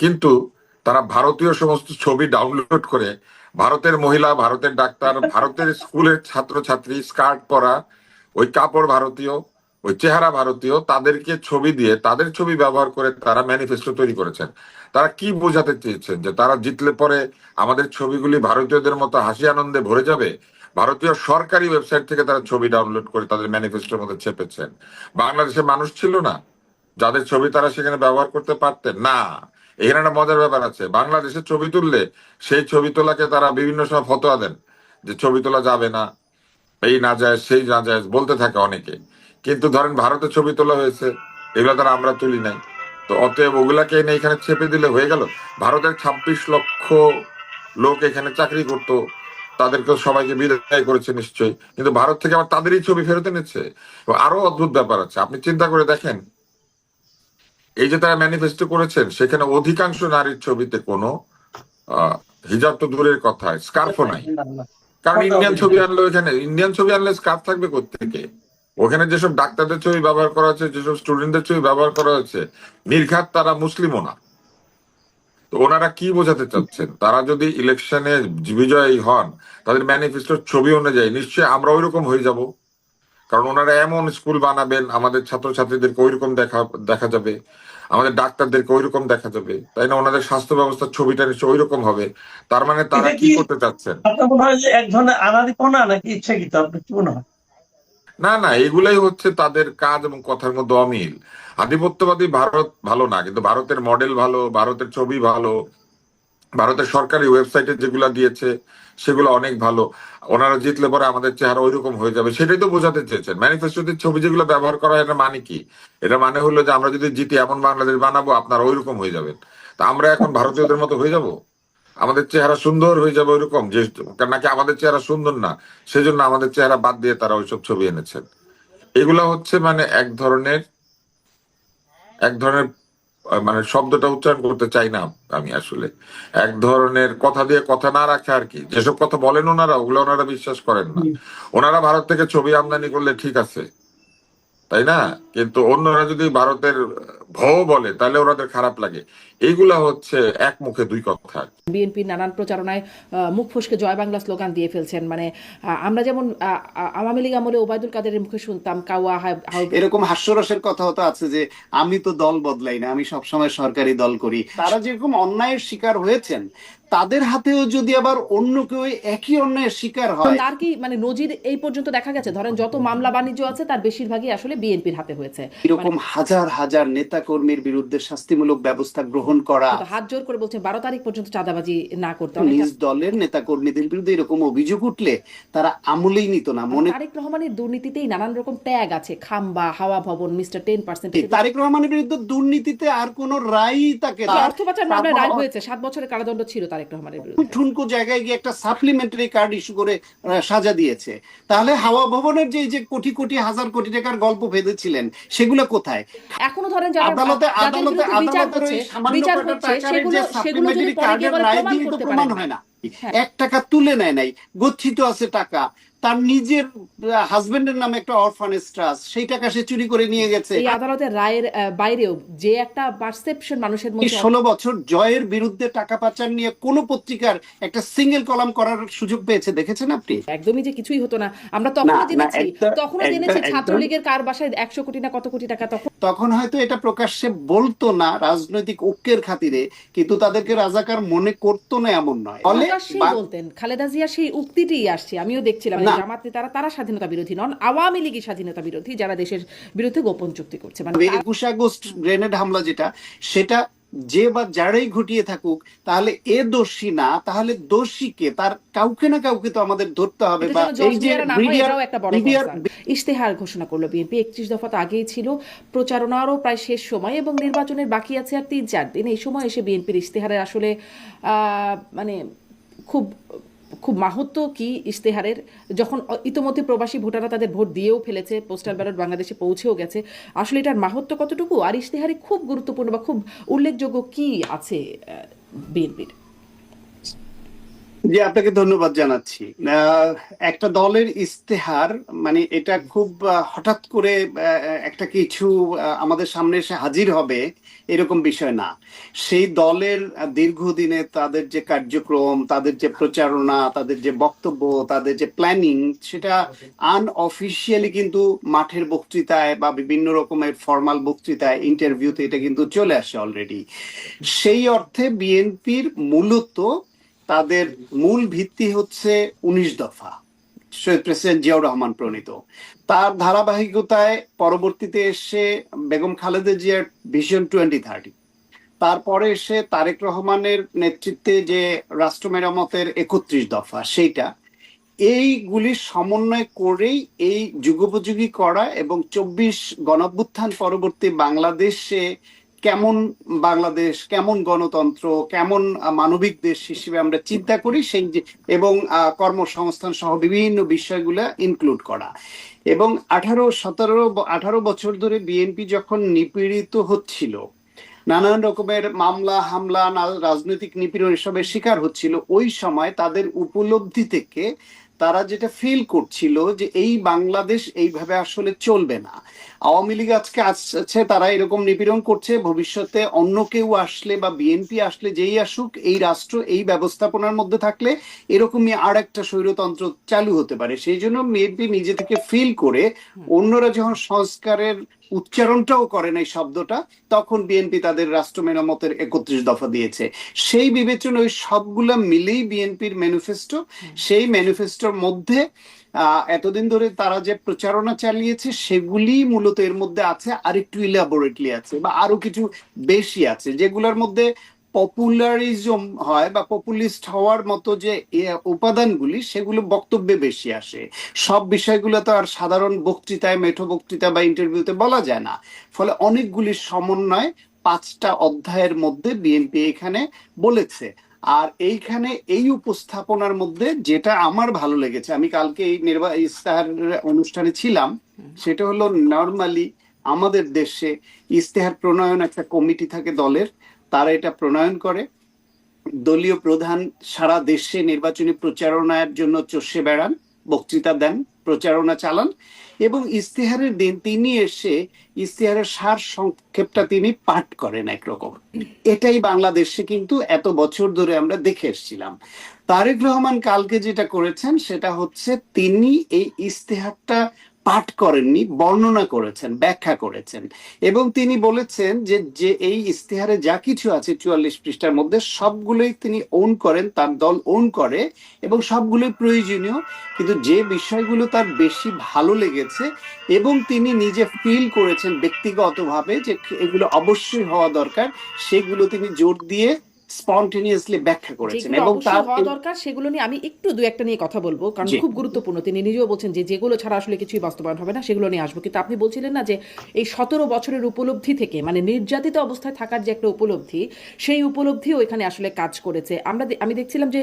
কিন্তু তারা ভারতীয় সমস্ত ছবি ডাউনলোড করে ভারতের মহিলা, ভারতের ডাক্তার, ভারতের স্কুলের ছাত্রছাত্রী, স্কার্ট পরা, ওই কাপড় ভারতীয়, ওই চেহারা ভারতীয়, তাদেরকে ছবি দিয়ে, তাদের ছবি ব্যবহার করে তারা ম্যানিফেস্টো তৈরি করেছেন। তারা কি বোঝাতে চেয়েছেন? যে তারা জিতলে পরে আমাদের ছবিগুলি ভারতীয়দের মতো হাসি আনন্দে ভরে যাবে? ভারতীয় সরকারি ওয়েবসাইট থেকে তারা ছবি ডাউনলোড করে তাদের ম্যানিফেস্টোর মধ্যে চেপেছেন। বাংলাদেশে মানুষ ছিল না যাদের ছবি তারা সেখানে ব্যবহার করতে পারতেন না? এখানে একটা মজার ব্যাপার আছে। বাংলাদেশে ছবি তুললে সেই ছবি তোলাকে তারা বিভিন্ন সময় ফতোয়া দেন যে ছবি তোলা যাবে না, এই না যায়, সেই না যায়, বলতে থাকে অনেকে। কিন্তু ধরেন ভারতে ছবি তোলা হয়েছে, এগুলো তারা আমরা তুলি নাই। তো অতএব ওগুলাকে এনে এখানে চেপে দিলে হয়ে গেল। ভারতের 26 লক্ষ লোক এখানে চাকরি করতো, তাদেরকে সবাইকে বিদায় করেছে নিশ্চয়ই, কিন্তু ভারত থেকে আবার তাদেরই ছবি ফেরত এনেছে। এবং আরো অদ্ভুত ব্যাপার আছে, আপনি চিন্তা করে দেখেন, এই যে তারা ম্যানিফেস্টো করেছেন সেখানে অধিকাংশ নারীর ছবিতে কোনো হিজাব তো দূরের কথা, স্কার্ফও নাই। কারণ ইন্ডিয়ান ছবি আনলো, এখানে ইন্ডিয়ান ছবি আনলে স্কার্ফ থাকবে কোত্থেকে? ওখানে যেসব ডাক্তারদের ছবি ব্যবহার করা হচ্ছে, যেসব স্টুডেন্টদের ছবি ব্যবহার করা হচ্ছে, নির্ঘাত তারা মুসলিমও না। তো ওনারা কি বোঝাতে চাচ্ছেন? তারা যদি ইলেকশনে বিজয়ী হন, তাদের ম্যানিফেস্টোর ছবি অনুযায়ী নিশ্চয়ই আমরা ওই রকম হয়ে যাব। কারণ ওনারা এমন স্কুল বানাবেন, আমাদের ছাত্রছাত্রীদেরকে ওইরকম দেখা যাবে, আমাদের ডাক্তারদেরকে ওইরকম দেখা যাবে, তাই না? ওনাদের স্বাস্থ্য ব্যবস্থার ছবিটা নিশ্চয়ই ওইরকম হবে। তার মানে তারা এটা কি কি করতে চাচ্ছেন? আপনার মনে হয় যে এক ধরনের আনাড়িপনা নাকি ইচ্ছাকৃত? আপনার কি মনে হয়? না না, এগুলাই হচ্ছে তাদের কাজ এবং কথার মধ্যে অমিল। আধিপত্যবাদী ভারত ভালো না, কিন্তু ভারতের মডেল ভালো, ভারতের ছবি ভালো, ভারতের সরকারি ওয়েবসাইটে যেগুলা দিয়েছে সেগুলো অনেক ভালো। ওনারা জিতলে পরে আমাদের চেহারা ওইরকম হয়ে যাবে, সেটাই তো বোঝাতে চেয়েছেন। ম্যানিফেস্টোতে ছবি যেগুলো ব্যবহার করা হয়, এটা মানে কি? এটা মানে হলো যে আমরা যদি জিতি এমন বাংলাদেশ বানাবো, আপনারা ওইরকম হয়ে যাবেন। তা আমরা এখন ভারতীয়দের মতো হয়ে যাব? আমাদের চেহারা সুন্দর হয়ে যাবে ওইরকম? যে নাকি আমাদের চেহারা সুন্দর না, সেজন্য আমাদের চেহারা বাদ দিয়ে তারা ওইসব ছবি এনেছেন? এগুলা হচ্ছে মানে এক ধরনের মানে শব্দটা উচ্চারণ করতে চাই না আমি আসলে, এক ধরনের কথা দিয়ে কথা না রাখে আর কি। যেসব কথা বলেন ওনারা, ওগুলো ওনারা বিশ্বাস করেন না। ওনারা ভারত থেকে ছবি আমদানি করলে ঠিক আছে, তাই না? কিন্তু অন্যরা যদি ভারতের ভও বলে তাহলে ওনাদের খারাপ লাগে। এইগুলা হচ্ছে এক মুখে দুই কথা। বিএনপির নানান প্রচারণায় মুখ ফসকে জয় বাংলা স্লোগান দিয়ে ফেলছেন। মানে আমরা যেমন আওয়ামী লীগ আমলে ওবায়দুল কাদেরের মুখে শুনতাম কাওয়া এরকম হাস্যরসের কথাও তো আছে যে আমি তো দল বদলাই না, আমি সবসময় সরকারি দল করি। তারা যেরকম অন্যায়ের শিকার হয়েছেন, তাদের হাতেও যদি আবার অন্য কেউ একই অন্যায়ের শিকার হয়, তার কি মানে নজির এই পর্যন্ত দেখা গেছে? ধরেন যত মামলা বাণিজ্য আছে তার বেশিরভাগই আসলে বিএনপির হাতে হয়েছে। এরকম হাজার হাজার নেতা কর্মীর বিরুদ্ধে শাস্তিমূলক ব্যবস্থা গ্রহণ করা, হাত জোর করে বলছেন 12 তারিখ পর্যন্ত চাঁদাবাজি না করতে। নিজ দলের নেতা কর্মীদের বিরুদ্ধে এরকম অভিযোগ উঠলে তারা আমলেই নিত না। মনে তারেক রহমানের দুর্নীতিতেই নানান রকম ট্যাগ আছে, খাম্বা, হাওয়া ভবন, মিস্টার 10%। তারেক রহমানের বিরুদ্ধে দুর্নীতিতে আর কোন রায়ই তাকে অর্থ পাচার মামলায় রায় হয়েছে, 7 বছরের কারাদণ্ড ছিল তারেক রহমানের বিরুদ্ধে। ঠুনকো জায়গায় গিয়ে একটা সাপ্লিমেন্টারি কার্ড ইস্যু করে সাজা দিয়েছে। তাহলে হাওয়া ভবনের যে কোটি কোটি হাজার কোটি টাকার গল্প ভেবেছিলেন সেগুলো কোথায়? এখনো ধরেন যারা আদালতে বিচার হচ্ছে সেগুলো যদি পরে গিয়ে বলে প্রমাণ করতে প্রমাণ হয় না। 1 টাকা তুলে নেয় নাই, গচ্ছিত আছে টাকা। তার নিজের হাজবেন্ডের নামে একটা অরফানেজ ট্রাস্ট, সেই টাকা সে চুরি করে নিয়ে গেছে। এই আদালতের রায়ের বাইরেও যে একটা পারসেপশন মানুষের মধ্যে, 16 বছর জয়ের বিরুদ্ধে টাকা পাচার নিয়ে কোন পত্রিকার একটা সিঙ্গেল কলাম করার সুযোগ পেয়েছে দেখেছেন আপনি? একদমই যে কিছুই হতো না। আমরা তখনও জেনেছি ছাত্রলীগের কার বাসায় 100 কোটি না কত কোটি টাকা। তখন হয়তো এটা প্রকাশ্যে বলতো না রাজনৈতিক ঐক্যের খাতিরে, কিন্তু তাদেরকে রাজাকার মনে করতো না এমন নয়। বলতেন খালেদা জিয়া সেই উক্তিটি আসছে, আমিও দেখছিলাম জামাত নেতারা তারা স্বাধীনতা বিরোধী নন, আওয়ামী লীগই স্বাধীনতা বিরোধী, যারা দেশের বিরুদ্ধে গোপন চুক্তি করছে। মানে 21 আগস্ট গ্রেনেড হামলা যেটা, সেটা যে বা যারাই ঘটিয়ে থাকুক, তাহলে এ দোষী না, তাহলে দোষীকে তার কাউকে না কাউকে তো আমাদের ধরতে হবে। বা এই যে ইশতেহার ঘোষণা করলো বিএনপি, 31 দফা তো আগেই ছিল, প্রচারণারও প্রায় শেষ সময় এবং নির্বাচনের বাকি আছে আর 3-4 দিন। এই সময় এসে বিএনপির ইশতেহারের আসলে মানে খুব খুব মাহাত্ম্য কি ইশতেহারের, যখন ইতোমধ্যে প্রবাসী ভোটাররা তাদের ভোট দিয়েও ফেলেছে, পোস্টাল ব্যালট বাংলাদেশে পৌঁছেও গেছে, আসলে এটার মাহাত্ম্য কতটুকু আর ইশতেহারে খুব গুরুত্বপূর্ণ বা খুব উল্লেখযোগ্য কি আছে বিএনপির? জি, আপনাকে ধন্যবাদ জানাচ্ছি। একটা দলের ইশতেহার মানে এটা খুব হঠাৎ করে একটা কিছু আমাদের সামনে এসে হাজির হবে এরকম বিষয় না। সেই দলের দীর্ঘদিনে তাদের যে কার্যক্রম, তাদের যে প্রচারণা, তাদের যে বক্তব্য, তাদের যে প্ল্যানিং, সেটা আনঅফিসিয়ালি কিন্তু মাঠের বক্তৃতায় বা বিভিন্ন রকমের ফর্মাল বক্তৃতায়, ইন্টারভিউতে এটা কিন্তু চলে আসে অলরেডি। সেই অর্থে বিএনপির মূলত তাদের মূল ভিত্তি হচ্ছে 19 দফা, শহীদ প্রেসিডেন্ট জিয়াউর রহমান প্রণীত। তার ধারাবাহিকতায় পরবর্তীতে এসে বেগম খালেদা জিয়ার ভিশন 2030, তারপরে এসে তারেক রহমানের নেতৃত্বে যে রাষ্ট্র মেরামতের 31 দফা, সেইটা এইগুলির সমন্বয় করেই এই যুগোপযোগী করা এবং 24 গণঅভ্যুত্থান পরবর্তী বাংলাদেশে কেমন বাংলাদেশ, কেমন গণতন্ত্র, কেমন মানবিক দেশ হিসেবে আমরা চিন্তা করি সেই এবং কর্মসংস্থান সহ বিভিন্ন বিষয়গুলো ইনক্লুড করা। এবং 18 বছর ধরে বিএনপি যখন নিপীড়িত হচ্ছিল, নানান রকমের মামলা হামলা, রাজনৈতিক নিপীড়ন এসবের শিকার হচ্ছিল, ওই সময় তাদের উপলব্ধি থেকে তারা যেটা ফিল করছিল যে এই বাংলাদেশ এইভাবে আসলে চলবে না। আওয়ামী লীগ আজকে আসছে, তারা এরকম নিপীড়ন করছে, ভবিষ্যতে অন্য কেউ আসলে বা বিএনপি আসলে, যেই আসুক, এই রাষ্ট্র এই ব্যবস্থাপনার মধ্যে থাকলে এরকমই আর একটা স্বৈরতন্ত্র চালু হতে পারে। সেই জন্য বিএনপি নিজে থেকে ফিল করে, অন্যরা যখন সংস্কারের উচ্চারণটাও করে না এই শব্দটা, তখন বিএনপি তাদের রাষ্ট্র মেরামতের 31 দফা দিয়েছে। সেই বিবেচনা ওই সবগুলা মিলেই বিএনপির ম্যানিফেস্টো। সেই ম্যানিফেস্টোর মধ্যে এতদিন ধরে তারা যে প্রচারণা চালিয়েছে সেগুলি মূলত এর মধ্যে আছে, আরেকটু ইলাবোরেটলি আছে বা আরো কিছু বেশি আছে, যেগুলোর মধ্যে পপুলারিজম হয় বা পপুলিস্ট হওয়ার মতো যে উপাদানগুলি, সেগুলো বক্তব্যে বেশি আসে। সব বিষয়গুলো তো আর সাধারণ বক্তৃতায়, মেঠো বক্তৃতা বা ইন্টারভিউতে বলা যায় না। ফলে অনেকগুলি সমন্বয় 5টা অধ্যায়ের মধ্যে বিএনপি এখানে বলেছে। আর এইখানে এই উপস্থাপনার মধ্যে যেটা আমার ভালো লেগেছে, আমি কালকে এই ইস্তেহার অনুষ্ঠানে ছিলাম, সেটা হলো নর্মালি আমাদের দেশে ইস্তেহার প্রণয়ন একটা কমিটি থাকে দলের, তারা এটা প্রণয়ন করে। দলীয় প্রধান সারা দেশে নির্বাচনী প্রচারণার জন্য চষে বেড়ান, বক্তৃতা দেন, প্রচারণা চালান এবং ইস্তেহারের দিন তিনি এসে ইস্তেহারের সার সংক্ষেপটা তিনি পাঠ করেন একরকম। এটাই বাংলাদেশে কিন্তু এত বছর ধরে আমরা দেখে এসেছিলাম। তারেক রহমান কালকে যেটা করেছেন সেটা হচ্ছে তিনি এই ইস্তেহারটা পাঠ করেননি, বর্ণনা করেছেন, ব্যাখ্যা করেছেন এবং তিনি বলেছেন যে যে এই ইস্তেহারে যা কিছু আছে 44 পৃষ্ঠার মধ্যে সবগুলোই তিনি ওন করেন, তার দল ওন করে এবং সবগুলোই প্রয়োজনীয়, কিন্তু যে বিষয়গুলো তার বেশি ভালো লেগেছে এবং তিনি নিজে ফিল করেছেন ব্যক্তিগতভাবে যে এগুলো অবশ্যই হওয়া দরকার, সেগুলো তিনি জোর দিয়ে স্পন্টেনিয়াসলি ব্যাখ্যা করেছেন যেগুলো এবং অবশ্যই তার হওয়া দরকার সেগুলো নিয়ে আমি একটু দু একটা নিয়ে কথা বলবো, কারণ জি খুব গুরুত্বপূর্ণ। তিনি নিজেও বলছেন যে যেগুলো ছাড়া আসলে কিছুই বাস্তবায়ন হবে না, সেগুলো নিয়ে আসবো। কিন্তু আপনি বলছিলেন না যে এই 17 বছরের উপলব্ধি থেকে, মানে নির্যাতিত অবস্থায় থাকার যে একটা উপলব্ধি, সেই উপলব্ধিও এখানে আসলে কাজ করেছে। আমি দেখছিলাম যে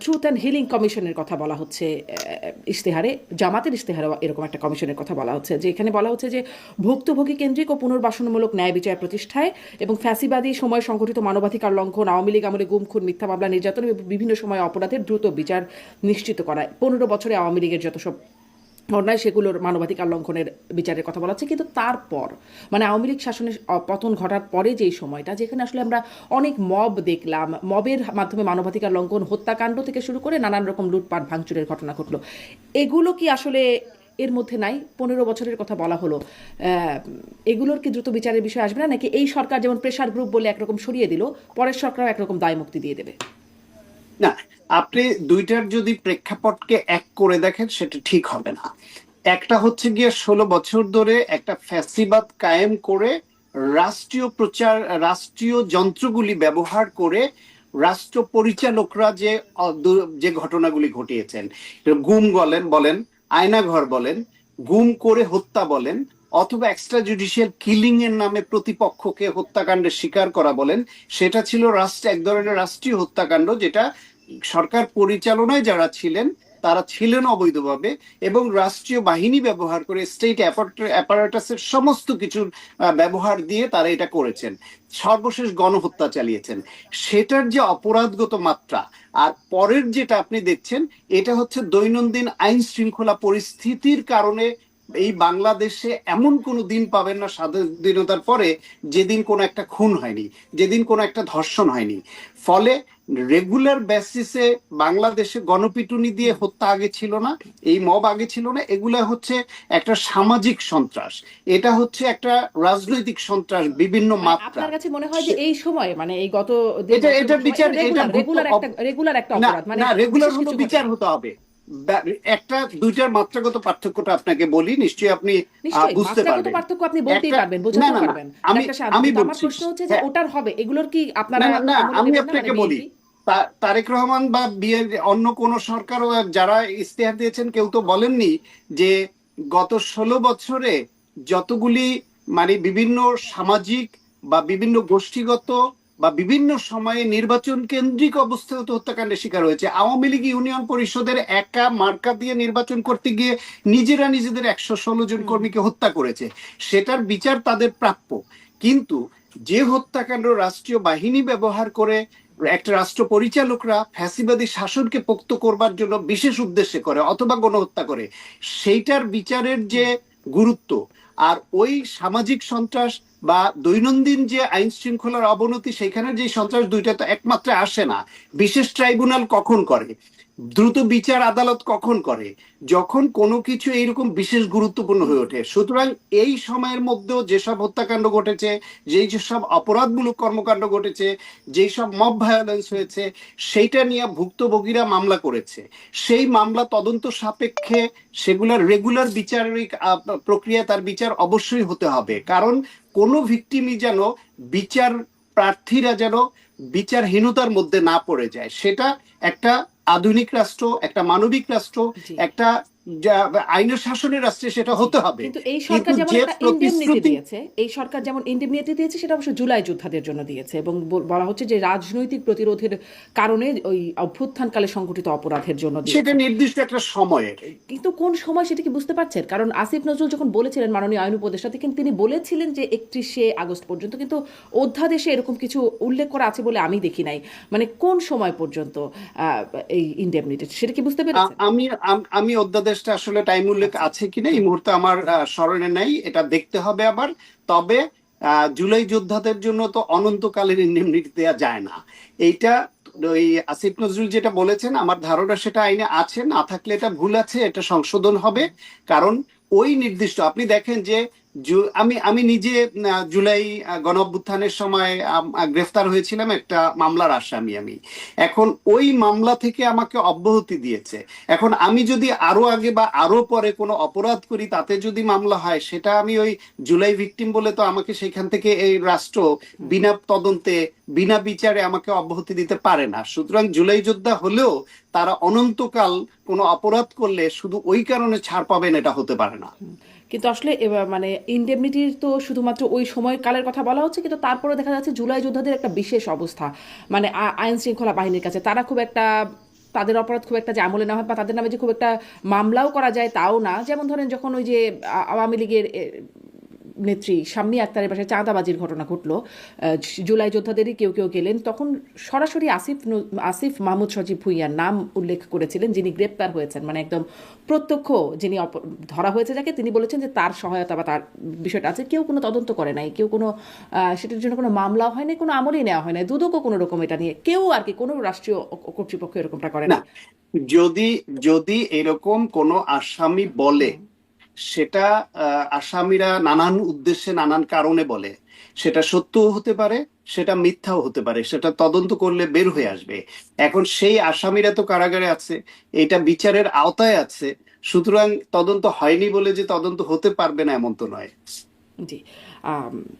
ট্রুথ অ্যান্ড হিলিং কমিশনের কথা বলা হচ্ছে ইশতেহারে, জামাতের ইশতেহারেও এরকম একটা কমিশনের কথা বলা হচ্ছে, যে এখানে বলা হচ্ছে যে ভুক্তভোগী কেন্দ্রিক ও পুনর্বাসনমূলক ন্যায় বিচার প্রতিষ্ঠায় এবং ফ্যাসিবাদী সময় সংঘটিত মানবাধিকার লঙ্ঘন, আওয়ামী লীগ আমলে গুম, খুন, মিথ্যা মামলা, নির্যাতন এবং বিভিন্ন সময় অপরাধের দ্রুত বিচার নিশ্চিত করা। 15 বছরে আওয়ামী লীগের যত সব অন্যায় সেগুলোর মানবাধিকার লঙ্ঘনের বিচারের কথা বলা হচ্ছে। কিন্তু তারপর মানে আওয়ামী লীগ শাসনের পতন ঘটার পরে যেই সময়টা, যেখানে আসলে আমরা অনেক মব দেখলাম, মবের মাধ্যমে মানবাধিকার লঙ্ঘন, হত্যাকাণ্ড থেকে শুরু করে নানান রকম লুটপাট ভাঙচুরের ঘটনা ঘটলো, এগুলো কি আসলে এর মধ্যে নাই? 15 বছরের কথা বলা হলো, এগুলোর কি দ্রুত বিচারের বিষয় আসবে না, নাকি এই সরকার যেমন প্রেশার গ্রুপ বলে একরকম সরিয়ে দিল, পরের সরকার একরকম দায় মুক্তি দিয়ে দেবে? না, আপনি দুইটার যদি প্রেক্ষাপটকে এক করে দেখেন সেটা ঠিক হবে না। একটা হচ্ছে গিয়ে 16 বছর ধরে একটা ফ্যাসিবাদ কায়েম করে রাষ্ট্রীয় প্রচার, রাষ্ট্রীয় যন্ত্রগুলি ব্যবহার করে রাষ্ট্র পরিচালকরা যে যে ঘটনাগুলি ঘটিয়েছেন, গুম বলেন, আয়নাঘর বলেন, গুম করে হত্যা বলেন, অথবা এক্সট্রা জুডিশিয়াল কিলিং এর নামে প্রতিপক্ষকে হত্যাকাণ্ডের শিকার করা বলেন, সেটা ছিল এক ধরনের রাষ্ট্রীয় হত্যাকাণ্ড, যেটা সরকার পরিচালনায় যারা ছিলেন তারা ছিলেন অবৈধভাবে এবং রাষ্ট্রীয় বাহিনী ব্যবহার করে স্টেট অ্যাপারেটাসের সমস্ত কিছুর ব্যবহার দিয়ে তারা এটা করেছেন, সর্বশেষ গণহত্যা চালিয়েছেন। সেটার যে অপরাধগত মাত্রা আর পরের যেটা আপনি দেখছেন, এটা হচ্ছে দৈনন্দিন আইন শৃঙ্খলা পরিস্থিতির কারণে এই বাংলাদেশে এমন কোনো দিন পাবেন না স্বাধীনতার পরে যেদিন কোনো একটা খুন হয়নি, যেদিন কোনো একটা ধর্ষণ হয়নি। ফলে রেগুলার বেসিসে বাংলাদেশে গণপিটুনি দিয়ে হত্যা আগে ছিল না, এই মব আগে ছিল না। এগুলা হচ্ছে একটা সামাজিক সন্ত্রাস, এটা হচ্ছে একটা রাজনৈতিক সন্ত্রাস বিভিন্ন মাত্রা। আপনার কাছে মনে হয় যে এই সময় মানে এই গত এটা বিচার, এটা রেগুলার একটা অপরাধ, মানে না, রেগুলার হলো বিচার হতে হবে। একটা দুইটার মাত্রাগত পার্থক্যটা আপনাকে বলি, নিশ্চয়ই আপনি বুঝতে পারবেন। পার্থক্য আপনি বলতেই পারবেন, বোঝাতে পারবেন। আমি আমার প্রশ্ন হচ্ছে যে ওটার হবে, এগুলোর কি আপনারা? না, আমি আপনাকে বলি, তারেক রহমান বা অন্য কোন সরকার যারা ইস্তেহার দিয়েছেন কেউ তো বলেননি যে গত 16 বছরে যতগুলি মানে বিভিন্ন সামাজিক বা বিভিন্ন গোষ্ঠীগত বা বিভিন্ন সময়ে নির্বাচন কেন্দ্রিক অবস্থায় হত্যাকাণ্ডের শিকার হয়েছে। আওয়ামী লীগ ইউনিয়ন পরিষদের একা মার্কা দিয়ে নির্বাচন করতে গিয়ে নিজেরা নিজেদের 116 জন কর্মীকে হত্যা করেছে, সেটার বিচার তাদের প্রাপ্য। কিন্তু যে হত্যাকাণ্ড রাষ্ট্রীয় বাহিনী ব্যবহার করে একটা রাষ্ট্র পরিচালকরা ফ্যাসিবাদী শাসনকে পোক্ত করবার জন্য বিশেষ উদ্দেশ্যে করে অথবা গণহত্যা করে, সেইটার বিচারের যে গুরুত্ব আর ওই সামাজিক সন্ত্রাস বা দৈনন্দিন যে আইন শৃঙ্খলার অবনতি, সেখানে যে সন্ত্রাস, দুইটা তো একমাত্রে আসে না। বিশেষ ট্রাইব্যুনাল কখন করে, দ্রুত বিচার আদালত কখন করে, যখন কোনো কিছু এইরকম বিশেষ গুরুত্বপূর্ণ হয়ে ওঠে। সুতরাং এই সময়ের মধ্যেও যেসব হত্যাকাণ্ড ঘটেছে, যেসব অপরাধমূলক কর্মকাণ্ড ঘটেছে, যেসব মব ভায়োলেন্স হয়েছে, সেইটা নিয়ে ভুক্তভোগীরা মামলা করেছে। সেই মামলা তদন্ত সাপেক্ষে সেগুলোর রেগুলার বিচারিক প্রক্রিয়া, তার বিচার অবশ্যই হতে হবে। কারণ কোনো ভিকটিমই যেন বিচার প্রার্থীরা যেন বিচারহীনতার মধ্যে না পড়ে যায়, সেটা একটা আধুনিক রাষ্ট্র, একটা মানবিক রাষ্ট্র, একটা আইনের শাসনের রাষ্ট্রে সেটা হতে হবে। কিন্তু এই সরকার যেমন একটা ইনডেমনিটি দিয়েছে, এই সরকার যেমন ইনডেমনিটি দিয়েছে, সেটা অবশ্য জুলাই যোদ্ধাদের জন্য দিয়েছে এবং বলা হচ্ছে যে রাজনৈতিক প্রতিরোধের কারণে ওই অভ্যুত্থানকালে সংঘটিত অপরাধের জন্য দিয়েছে। সেটা নির্দিষ্ট একটা সময়ের, কিন্তু কোন সময় সেটা কি বুঝতে পারছেন? কারণ আসিফ নজরুল যখন বলেছিলেন, মাননীয় আইন উপদেষ্টা, কিন্তু তিনি বলেছিলেন যে 31শে আগস্ট পর্যন্ত, কিন্তু অধ্যাদেশে এরকম কিছু উল্লেখ করা আছে বলে আমি দেখি নাই। মানে কোন সময় পর্যন্ত এই ইনডেমনিটি, সেটা কি বুঝতে পেরেছেন? আমি অধ্যাদেশ উপদেষ্টা আসলে টাইম উল্লেখ আছে কিনা এই মুহূর্তে আমার স্মরণে নাই, এটা দেখতে হবে আবার। তবে জুলাই যোদ্ধাদের জন্য তো অনন্তকালের ইন্ডেমনিটি দেওয়া যায় না। এইটা ওই আসিফ নজরুল যেটা বলেছেন, আমার ধারণা সেটা আইনে আছে, না থাকলে এটা ভুল আছে, এটা সংশোধন হবে। কারণ ওই নির্দিষ্ট, আপনি দেখেন যে আমি নিজে জুলাই গণ অভ্যুত্থানের সময় গ্রেফতার হয়েছিলাম, একটা মামলার আসামি আমি। এখন ওই মামলা থেকে আমাকে অব্যাহতি দিয়েছে। এখন আমি যদি আরো আগে বা আরো পরে কোনো অপরাধ করি, তাতে যদি মামলা হয়, সেটা আমি ওই জুলাই ভিকটিম বলে তো আমাকে সেখান থেকে এই রাষ্ট্র বিনা তদন্তে বিনা বিচারে আমাকে অব্যাহতি দিতে পারে না। সুতরাং জুলাই যোদ্ধা হলেও তারা অনন্তকাল কোনো অপরাধ করলে শুধু ওই কারণে ছাড় পাবেন, এটা হতে পারে না। কিন্তু আসলে মানে ইন্ডেমনিটির তো শুধুমাত্র ওই সময়কালের কথা বলা হচ্ছে, কিন্তু তারপরে দেখা যাচ্ছে জুলাই যোদ্ধাদের একটা বিশেষ অবস্থা, মানে আইন শৃঙ্খলা বাহিনীর কাছে তারা খুব একটা, তাদের অপরাধ খুব একটা যে আমলে না হয় বা তাদের নামে যে খুব একটা মামলাও করা যায় তাও না। যেমন ধরেন যখন ওই যে আওয়ামী লীগের নেত্রী শাম্মী আক্তারের বাসায় চাঁদাবাজির ঘটনা ঘটলো, জুলাই যোদ্ধাদেরই কেউ কেউ গেলেন, তখন সরাসরি আসিফ মাহমুদ সজীব ভুঁইয়ার নাম উল্লেখ করেছিলেন, যিনি গ্রেপ্তার হয়েছেন, মানে একদম প্রত্যক্ষ যিনি ধরা হয়েছে যাকে, তিনি বলেছেন যে তার সহায়তা বা তার বিষয়টা আছে। কেউ কোনো তদন্ত করে নাই, কেউ কোনো সেটার জন্য কোনো মামলাও হয়নি, কোনো আমলই নেওয়া হয় না, দুদকও কোনো রকম এটা নিয়ে কেউ আর কি কোনো রাষ্ট্রীয় কর্তৃপক্ষ এরকমটা করে না। যদি যদি এরকম কোনো আসামি বলে, সেটা আসামিরা নানান উদ্দেশ্যে নানান কারণে বলে, সেটা সত্যও হতে পারে, সেটা মিথ্যাও হতে পারে, সেটা তদন্ত করলে বের হয়ে আসবে। এখন সেই আসামিরা তো কারাগারে আছে, এটা বিচারের আওতায় আছে। সুতরাং তদন্ত হয়নি বলে যে তদন্ত হতে পারবে না এমন তো নয়। জি,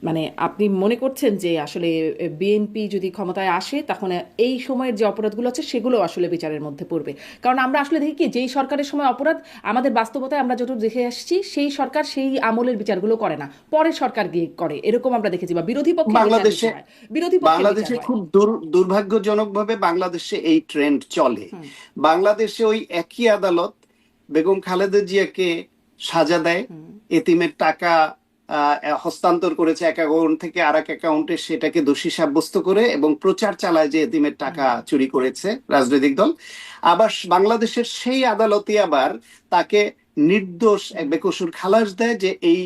মানে আপনি মনে করছেন যে আসলে বিএনপি যদি ক্ষমতায় আসে, তখন এই সময়ের যে অপরাধগুলো আছে সেগুলো আসলে বিচারের মধ্যে পড়বে? কারণ আমরা আসলে দেখি কি, যেই সরকারের সময় অপরাধ, আমাদের বাস্তবতায় আমরা যতটুকু দেখে আসছি, সেই সরকার সেই আমলের বিচারগুলো করে না, পরের সরকার গিয়ে করে, এরকম আমরা দেখেছি। বা বিরোধী পক্ষে বাংলাদেশে খুব দুর্ভাগ্যজনকভাবে বাংলাদেশে এই ট্রেন্ড চলে। বাংলাদেশে ওই একই আদালত বেগম খালেদা জিয়াকে সাজা দেয়, এতিমের টাকা হস্তান্তর করেছে এক অ্যাকাউন্ট থেকে আর এক অ্যাকাউন্টে, সেটাকে দোষী সাব্যস্ত করে এবং প্রচার চালায় যে এতিমের টাকা চুরি করেছে রাজনৈতিক দল। আবার বাংলাদেশের সেই আদালতই আবার তাকে নির্দোষ বেকসুর খালাস দেয় যে এই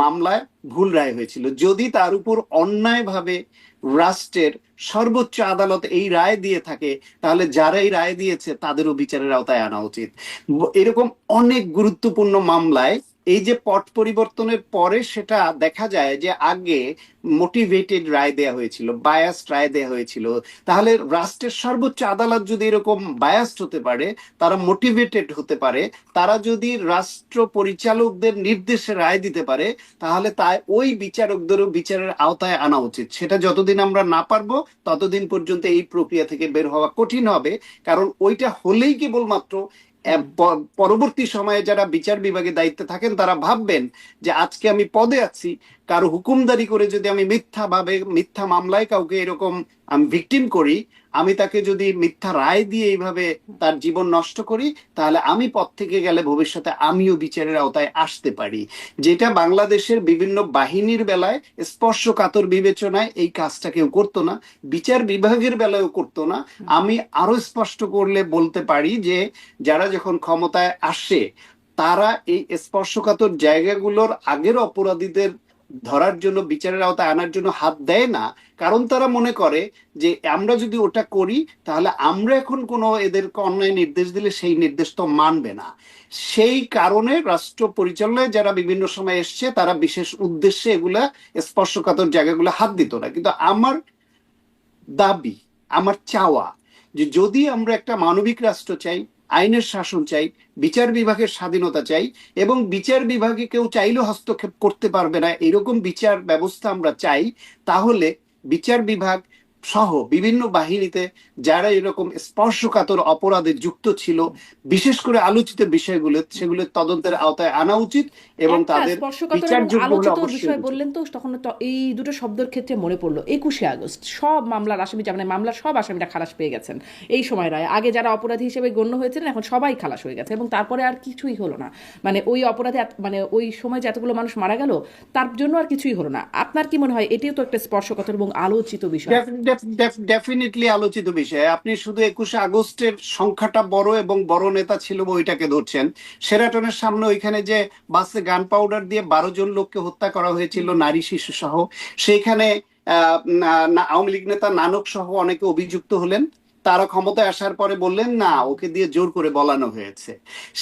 মামলায় ভুল রায় হয়েছিল। যদি তার উপর অন্যায়ভাবে রাষ্ট্রের সর্বোচ্চ আদালত এই রায় দিয়ে থাকে, তাহলে যারা এই রায় দিয়েছে তাদেরও বিচারের আওতায় আনা উচিত। এরকম অনেক গুরুত্বপূর্ণ মামলায় এই যে পট পরিবর্তনের পরে সেটা দেখা যায় যে আগে মোটিভেটেড রায় দেয়া হয়েছিল, বায়াসড রায় দেয়া হয়েছিল। তাহলে রাষ্ট্রের সর্বোচ্চ আদালত যদি এরকম বায়াসড হতে পারে, তারা মোটিভেটেড হতে পারে, তারা যদি রাষ্ট্র পরিচালকদের নির্দেশে রায় দিতে পারে, তাহলে তাই ওই বিচারকদেরও বিচারের আওতায় আনা উচিত। সেটা যতদিন আমরা না পারবো, ততদিন পর্যন্ত এই প্রক্রিয়া থেকে বের হওয়া কঠিন হবে। কারণ ওইটা হলেই কেবলমাত্র পরবর্তী সময়ে যারা বিচার বিভাগে দায়িত্বে থাকেন তারা ভাববেন যে আজকে আমি পদে আছি, কারো হুকুমদারি করে যদি আমি মিথ্যা মামলায় কাউকে এরকম আমি ভিকটিম করি, আমি তাকে যদি মিথ্যা রায় দিয়ে এইভাবে তার জীবন নষ্ট করি, তাহলে আমি পদ থেকে গেলে ভবিষ্যতে আমিও বিচারের আওতায় আসতে পারি। যেটা বাংলাদেশের বিভিন্ন বাহিনীর বেলায় স্পর্শকাতর বিবেচনায় এই কাজটা কেউ করতো না, বিচার বিভাগের বেলায়ও করতো না। আমি আরো স্পষ্ট করলে বলতে পারি যে যারা যখন ক্ষমতায় আসে, তারা এই স্পর্শকাতর জায়গাগুলোর আগের অপরাধীদের ধরার জন্য, বিচারের আওতায় আনার জন্য হাত দেয় না। কারণ তারা মনে করে যে আমরা যদি ওটা করি, তাহলে আমরা এখন কোনো এদেরকে অন্যায় নির্দেশ দিলে সেই নির্দেশ তো মানবে না। সেই কারণে রাষ্ট্র পরিচালনায় যারা বিভিন্ন সময় এসছে, তারা বিশেষ উদ্দেশ্যে এগুলা স্পর্শকাতর জায়গাগুলো হাত দিত না। কিন্তু আমার দাবি, আমার চাওয়া, যে যদি আমরা একটা মানবিক রাষ্ট্র চাই, আইনের শাসন চাই, বিচার বিভাগের স্বাধীনতা চাই, এবং বিচার বিভাগে কেউ চাইলেও হস্তক্ষেপ করতে পারবে না এরকম বিচার ব্যবস্থা আমরা চাই, তাহলে বিচার বিভাগ সহ বিভিন্ন বাহিনীতে যারা এরকম স্পর্শকাতর অপরাধে যুক্ত ছিল, বিশেষ করে আলোচিত বিষয়গুলো, সেগুলো তদন্তের আওতায় আনা উচিত এবং একটা তাদের স্পর্শকাতর এবং বিচারযোগ্য হলে আলোচিত অবশ্যই বিষয় বিচার। বললেন, তো তখন তো এই দুটো শব্দের ক্ষেত্রে মনে পড়লো 21শে আগস্ট। সব মামলার আসামি, মানে মামলার সব আসামিরা খালাস পেয়ে গেছেন এই সময় রায়। আগে যারা অপরাধী হিসেবে গণ্য হয়েছিলেন এখন সবাই খালাস হয়ে গেছে, এবং তারপরে আর কিছুই হলো না। মানে ওই অপরাধে মানে ওই সময় যে এতগুলো মানুষ মারা গেল তার জন্য আর কিছুই হলো না। আপনার কি মনে হয় এটিও তো একটা স্পর্শকাতর এবং আলোচিত বিষয়? ডেফিনেটলি আলোচিত বিষয়। আপনি শুধু 21শে আগস্টের সংখ্যাটা বড় এবং বড় নেতা ছিল ওইটাকে ধরছেন। শেরাটনের সামনে ওইখানে যে বাসে গান পাউডার দিয়ে 12 জন লোককে হত্যা করা হয়েছিল, নারী শিশু সহ, সেইখানে আওয়ামী লীগ নেতা নানক সহ অনেকে অভিযুক্ত হলেন। তারা ক্ষমতায় আসার পরে বললেন না, ওকে দিয়ে জোর করে বলানো হয়েছে।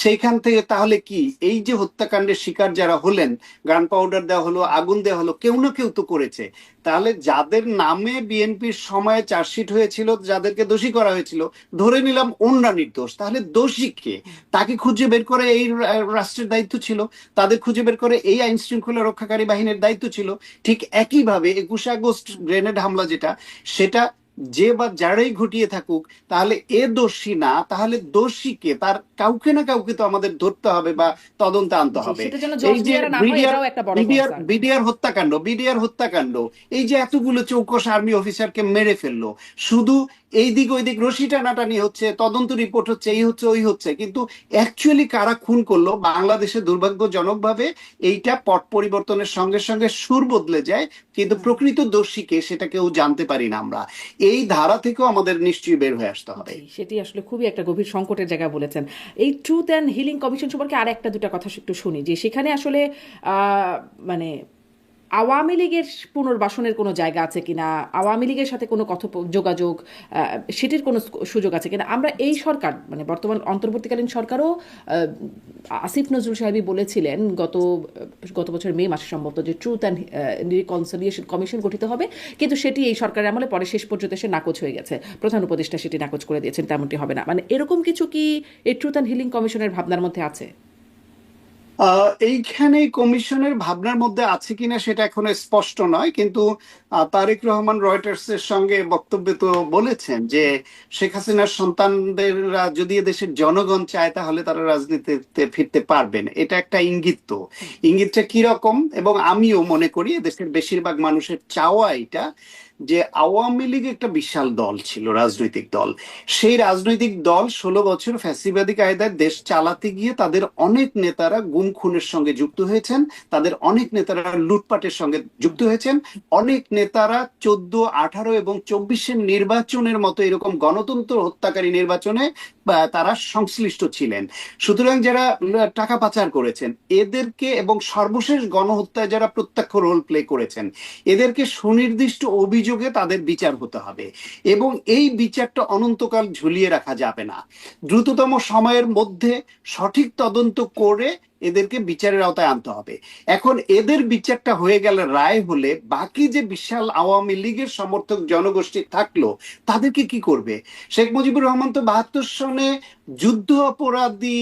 সেইখান থেকে তাহলে কি এই যে হত্যাকাণ্ডের শিকার যারা হলেন, গান পাউডার দেওয়া হলো, আগুন দেওয়া হলো, কেউ না কেউ তো করেছে। তাহলে যাদের নামে বিএনপির সময়ে চার্জশিট হয়েছিল, যাদেরকে দোষী করা হয়েছিল, ধরে নিলাম ওনরা নির্দোষ, তাহলে দোষী কে? তাকে খুঁজে বের করে এই রাষ্ট্রের দায়িত্ব ছিল, তাদের খুঁজে বের করে এই আইন শৃঙ্খলা রক্ষাকারী বাহিনীর দায়িত্ব ছিল। ঠিক একইভাবে 21শে আগস্ট গ্রেনেড হামলা যেটা, সেটা যে বা যারাই ঘটিয়ে থাকুক, তাহলে এ দোষী না, তাহলে দোষী কে? তার কাউকে না কাউকে তো আমাদের ধরতে হবে বা তদন্তে আনতে জি, হবে। সেটা যেন এই জজ যে মিয়ারা না হয়, এটাও একটা বড় কনসার্ন। বিডিআর হত্যাকাণ্ড, এই যে এতগুলো চৌকস আর্মি অফিসারকে মেরে ফেললো, শুধু এই দিক ওই দিক রশি টানাটানি হচ্ছে, তদন্ত রিপোর্ট হচ্ছে, এই হচ্ছে ওই হচ্ছে, কিন্তু অ্যাকচুয়ালি কারা খুন করলো বাংলাদেশে দুর্ভাগ্যজনক ভাবে এইটা পট পরিবর্তনের সঙ্গে সঙ্গে সুর বদলে যায়, কিন্তু প্রকৃত দোষীকে সেটা কেউ জানতে পারি না আমরা। এই ধারা থেকেও আমাদের নিশ্চয়ই বের হয়ে আসতে হবে। জি, সেটি আসলে খুবই একটা গভীর সংকটের জায়গা বলেছেন। এই ট্রুথ অ্যান্ড হিলিং কমিশন সম্পর্কে আর একটা দুটা কথা একটু শুনি, যে সেখানে আসলে মানে আওয়ামী লীগের পুনর্বাসনের কোনো জায়গা আছে কিনা, আওয়ামী লীগের সাথে কোনো যোগাযোগ, সেটির কোনো সুযোগ আছে কিনা। আমরা এই সরকার, মানে বর্তমান অন্তর্বর্তীকালীন সরকারও আসিফ নজরুল সাহেবই বলেছিলেন গত বছর মে মাসে সম্ভবত, যে ট্রুথ অ্যান্ড রিকনসিলিয়েশন কমিশন গঠিত হবে, কিন্তু সেটি এই সরকারের আমলে পরে শেষ পর্যন্ত এসে নাকচ হয়ে গেছে। প্রধান উপদেষ্টা সেটি নাকচ করে দিয়েছেন, তেমনটি হবে না। মানে এরকম কিছু কি এই ট্রুথ অ্যান্ড হিলিং কমিশনের ভাবনার মধ্যে আছে? এইখানে কমিশনের ভাবনার মধ্যে আছে কিনা সেটা এখনো স্পষ্ট নয়, কিন্তু তারেক রহমান রয়টার্স এর সঙ্গে বক্তব্যে তো বলেছেন যে শেখ হাসিনার সন্তানদের যদি দেশের জনগণ চায় তাহলে তারা রাজনীতিতে ফিরতে পারবেন। এটা একটা ইঙ্গিত। তো ইঙ্গিতটা কিরকম, এবং আমিও মনে করি দেশের বেশিরভাগ মানুষের চাওয়া এটা, যে আওয়ামী লীগ একটা বিশাল দল ছিল, রাজনৈতিক দল। সেই রাজনৈতিক দল 16 বছর ফ্যাসিবাদী কায়দায় দেশ চালাতে গিয়ে তাদের অনেক নেতারা গুম খুনের সঙ্গে যুক্ত হয়েছেন, তাদের অনেক নেতারা লুটপাটের সঙ্গে যুক্ত হয়েছেন, অনেক নেতারা 14, 18 এবং 24-এর নির্বাচনের মতো এরকম গণতন্ত্র হত্যাকারী নির্বাচনে তারা সংশ্লিষ্ট ছিলেন। সুতরাং যারা টাকা পাচার করেছেন এদেরকে, এবং সর্বশেষ গণহত্যায় যারা প্রত্যক্ষ রোল প্লে করেছেন, এদেরকে সুনির্দিষ্ট অভিযোগে তাদের বিচার হতে হবে, এবং এই বিচারটা অনন্তকাল ঝুলিয়ে রাখা যাবে না। দ্রুততম সময়ের মধ্যে সঠিক তদন্ত করে এদেরকে বিচারের আওতায় আনতে হবে। এখন এদের বিচারটা হয়ে গেলে, রায় হলে, বাকি যে বিশাল আওয়ামী লীগের সমর্থক জনগোষ্ঠী থাকলো তাদেরকে কি করবে? শেখ মুজিবুর রহমান তো 72 সনে যুদ্ধ অপরাধী,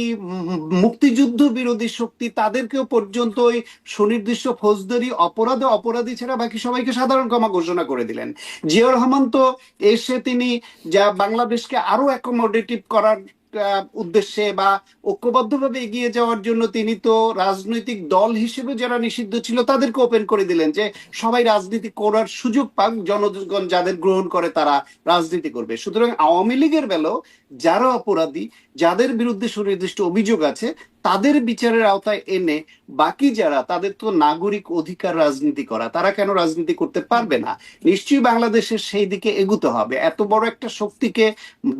মুক্তিযুদ্ধ বিরোধী শক্তি, তাদেরকেও পর্যন্ত ওই সুনির্দিষ্ট ফৌজদারি অপরাধী ছাড়া বাকি সবাইকে সাধারণ ক্ষমা ঘোষণা করে দিলেন। জিয়াউর রহমান তো এসে তিনি যা বাংলাদেশকে আরো অ্যাকোমোডেটিভ করার উদ্দেশ্যে বা ঐক্যবদ্ধভাবে এগিয়ে যাওয়ার জন্য তিনি তো রাজনৈতিক দল হিসেবে যারা নিষিদ্ধ ছিল তাদেরকে ওপেন করে দিলেন, যে সবাই রাজনীতি করার সুযোগ পাক, জনগণ যাদের গ্রহণ করে তারা রাজনীতি করবে। সুতরাং আওয়ামী লীগের বেলাও যারা অপরাধী, যাদের বিরুদ্ধে সুনির্দিষ্ট অভিযোগ আছে, তাদের বিচারের আওতায় এনে বাকি যারা, তাদের তো নাগরিক অধিকার রাজনীতি করা, তারা কেন রাজনীতি করতে পারবে না? নিশ্চয়ই বাংলাদেশের সেই দিকে এগুতে হবে। এত বড় একটা শক্তিকে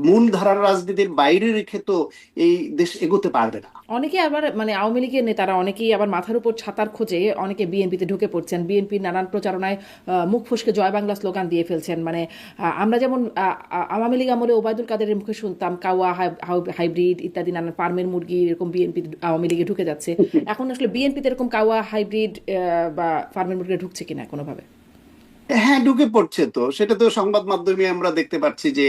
মূল ধারার রাজনীতির বাইরে রেখে তো এই দেশ এগোতে পারবে না। অনেকে আবার, মানে আওয়ামী লীগের নেতারা অনেকেই আবার মাথার উপর ছাতার খোঁজে অনেকে বিএনপিতে ঢুকে পড়ছেন, বিএনপির নানান প্রচারণায় মুখ ফসকে জয় বাংলা স্লোগান দিয়ে ফেলছেন। মানে আমরা যেমন আওয়ামী লীগ আমলে ওবায়দুল কাদেরের মুখে শুনতাম কাওয়া হাইব্রিড ইত্যাদি নানান ফার্মের মুরগি, এরকম বিএনপি আওয়ামী লীগে ঢুকে যাচ্ছে। এখন আসলে বিএনপিতে এরকম কাওয়া হাইব্রিড বা ফার্মের মুরগি ঢুকছে কিনা কোনোভাবে? হ্যাঁ, ঢুকে পড়ছে তো, সেটা তো সংবাদ মাধ্যমে আমরা দেখতে পাচ্ছি যে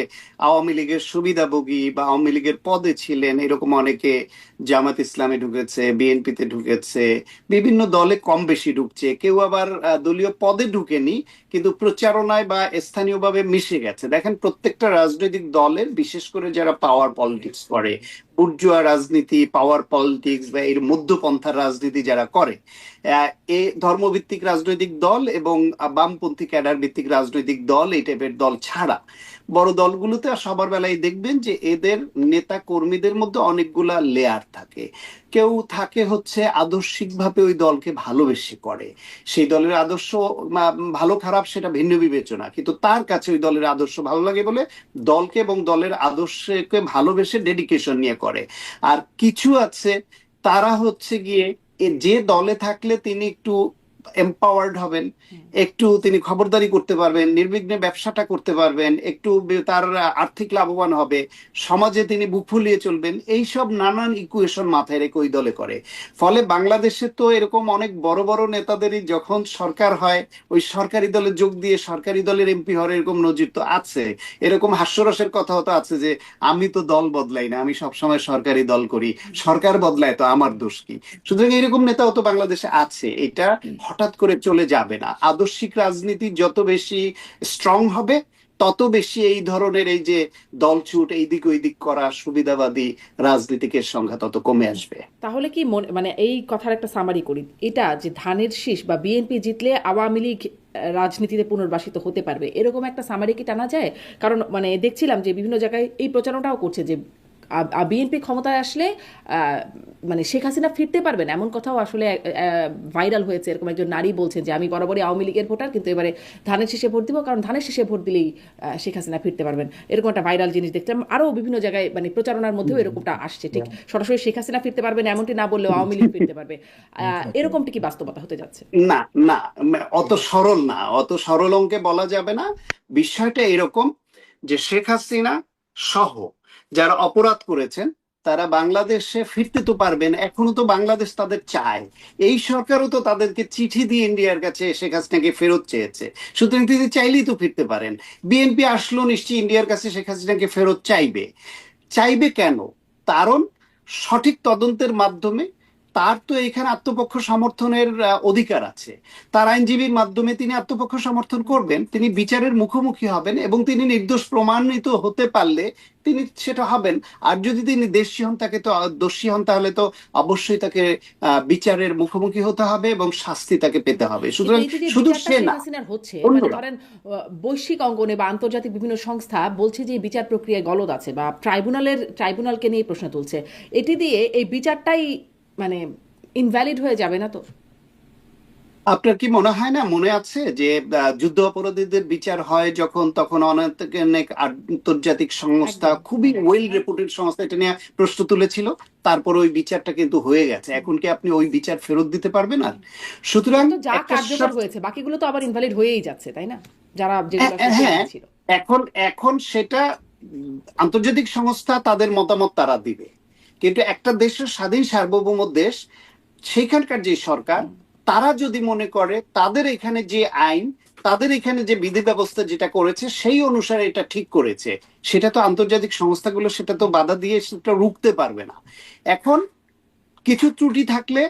আওয়ামী লীগের সুবিধাভোগী বা আওয়ামী লীগের পদে ছিলেন এরকম অনেকে জামাত ইসলামে ঢুকেছে, বিএনপিতে ঢুকেছে, বিভিন্ন দলে কম বেশি ঢুকছে। কেউ আবার দলীয় পদে ঢুকেনি, কিন্তু প্রচারণায় বা স্থানীয়ভাবে মিশে গেছে। দেখেন, প্রত্যেকটা রাজনৈতিক দলের, বিশেষ করে যারা পাওয়ার পলিটিক্স করে, বুর্জুয়া রাজনীতি, পাওয়ার পলিটিক্স বা এর মধ্যপন্থার রাজনীতি যারা করে, এ ধর্মভিত্তিক রাজনৈতিক দল এবং বামপন্থী ক্যাডার ভিত্তিক রাজনৈতিক দল, এই টাইপের দল ছাড়া বড় দলগুলোতে সবার বেলায় দেখবেন যে এদের নেতা কর্মীদের মধ্যে অনেকগুলা লেয়ার থাকে। কেউ থাকে হচ্ছে আদর্শিকভাবে ওই দলকে ভালোবেসে করে, সেই দলের আদর্শ ভালো খারাপ সেটা ভিন্ন বিবেচনা, কিন্তু তার কাছে ওই দলের আদর্শ ভালো লাগে বলে দলকে এবং দলের আদর্শকে ভালোবেসে ডেডিকেশন নিয়ে করে। আর কিছু আছে তারা হচ্ছে গিয়ে যে দলে থাকলে তিনি একটু এম্পাওয়ার্ড হবেন, একটু তিনি খবরদারি করতে পারবেন, নির্বিঘ্নে ব্যবসাটা করতে পারবেন, একটু তার আর্থিক লাভবান হবে, সমাজে তিনি বুক ফুলিয়ে চলবেন, এইসব নানান ইকুয়েশন মাথায় রেখে ওই দলে করে। ফলে বাংলাদেশে তো এরকম অনেক বড় বড় নেতাদেরই যখন সরকার হয় ওই সরকারি দলে যোগ দিয়ে সরকারি দলের এমপি হওয়ার এরকম নজির তো আছে। এরকম হাস্যরসের কথাও তো আছে যে আমি তো দল বদলাই না, আমি সবসময় সরকারি দল করি, সরকার বদলায় তো আমার দোষ কি। সুতরাং এরকম নেতাও তো বাংলাদেশে আছে। এটা হঠাৎ করে চলে যাবে না। আদর্শিক রাজনীতি যত বেশি স্ট্রং হবে তত বেশি এই ধরনের এই যে দলছুট, এই দিক ওই দিক করা সুবিধাবাদী রাজনীতিকের সংখ্যা তত কমে আসবে। তাহলে কি মানে এই কথার একটা সামারি করি, এটা যে ধানের শীষ বা বিএনপি জিতলে আওয়ামী লীগ রাজনীতিতে পুনর্বাসিত হতে পারবে, এরকম একটা সামারি কি টানা যায়? কারণ মানে দেখছিলাম যে বিভিন্ন জায়গায় এই প্রচারণাটাও করছে যে বিএনপি ক্ষমতায় আসলে মানে শেখ হাসিনা ফিরতে পারবেন, এমন কথাও আসলে ভাইরাল হয়েছে। এরকম একজন নারী বলছেন যে আমি বরাবরই আওয়ামী লীগের ভোটার, কিন্তু এবারে ধানের শীষে ভোট দিব, কারণ ধানের শীষে ভোট দিলেই শেখ হাসিনা ফিরতে পারবেন। এরকম একটা ভাইরাল জিনিস দেখলাম। আরও বিভিন্ন জায়গায় মানে প্রচারণার মধ্যেও এরকমটা আসছে। ঠিক সরাসরি শেখ হাসিনা ফিরতে পারবেন এমনটি না বললেও আওয়ামী লীগ ফিরতে পারবে, এরকমটি কি বাস্তবতা হতে যাচ্ছে? না না, অত সরল না, অত সরল অঙ্কে বলা যাবে না। বিষয়টা এরকম যে শেখ হাসিনা সহ যারা অপরাধ করেছেন তারা বাংলাদেশে ফিরতে তো পারবেন, এখনো তো বাংলাদেশ তাদের চায়। এই সরকারও তো তাদেরকে চিঠি দিয়ে ইন্ডিয়ার কাছে শেখ হাসিনাকে ফেরত চেয়েছে, সুতরাং তিনি চাইলেই তো ফিরতে পারেন। বিএনপি আসলো নিশ্চয়ই ইন্ডিয়ার কাছে শেখ হাসিনাকে ফেরত চাইবে। চাইবে কেন? কারণ সঠিক তদন্তের মাধ্যমে তার তো এখানে আত্মপক্ষ সমর্থনের অধিকার আছে। তার আইনজীবীর মাধ্যমে তিনি আত্মপক্ষ সমর্থন করবেন, তিনি বিচারের মুখোমুখি হবেন এবং তিনি নির্দোষ প্রমাণিত হতে পারলে তিনি সেটা হবেন। আর যদি তিনি দোষী হন, তাকে তো দোষী হন, তাহলে তো অবশ্যই তাকে বিচারের মুখোমুখি হতে হবে এবং শাস্তি তাকে পেতে হবে। সুতরাং শুধু সে না, হচ্ছে মানে ধরেন বৈশ্বিক অঙ্গনে বা আন্তর্জাতিক বিভিন্ন সংস্থা বলছে যে বিচার প্রক্রিয়ায় গলদ আছে বা ট্রাইব্যুনালকে নিয়ে প্রশ্ন তুলছে। এটি দিয়ে এই বিচারটাই মানে ইনভ্যালিড হয়ে যাবে না তো? আপনার কি মনে হয় না, মনে আছে যে যুদ্ধ অপরাধীদের বিচার হয় যখন, তখন অনেক আন্তর্জাতিক সংস্থা, খুবই ওয়েল রেপুটেড সংস্থা এটা নিয়ে প্রশ্ন তুলেছিল, তারপর ওই বিচারটা কিন্তু হয়ে গেছে। এখন কি আপনি ওই বিচার ফেরত দিতে পারবেন? আর সুতরাং যা কার্যকর হয়েছে বাকিগুলো তো আবার ইনভ্যালিড হয়েই যাচ্ছে, তাই না? যারা হ্যাঁ, এখন সেটা আন্তর্জাতিক সংস্থা তাদের মতামত তারা দিবে, কিন্তু একটা দেশের স্বাধীন সার্বভৌম দেশ, সেখানকার যে সরকার, তারা যদি মনে করে তাদের এখানে যে আইন, তাদের এখানে যে বিধি ব্যবস্থা যেটা করেছে সেই অনুসারে এটা ঠিক করেছে, সেটা তো আন্তর্জাতিক সংস্থাগুলো সেটা তো বাধা দিয়ে সেটা রুখতে পারবে না। এখন কিছু ত্রুটি থাকলে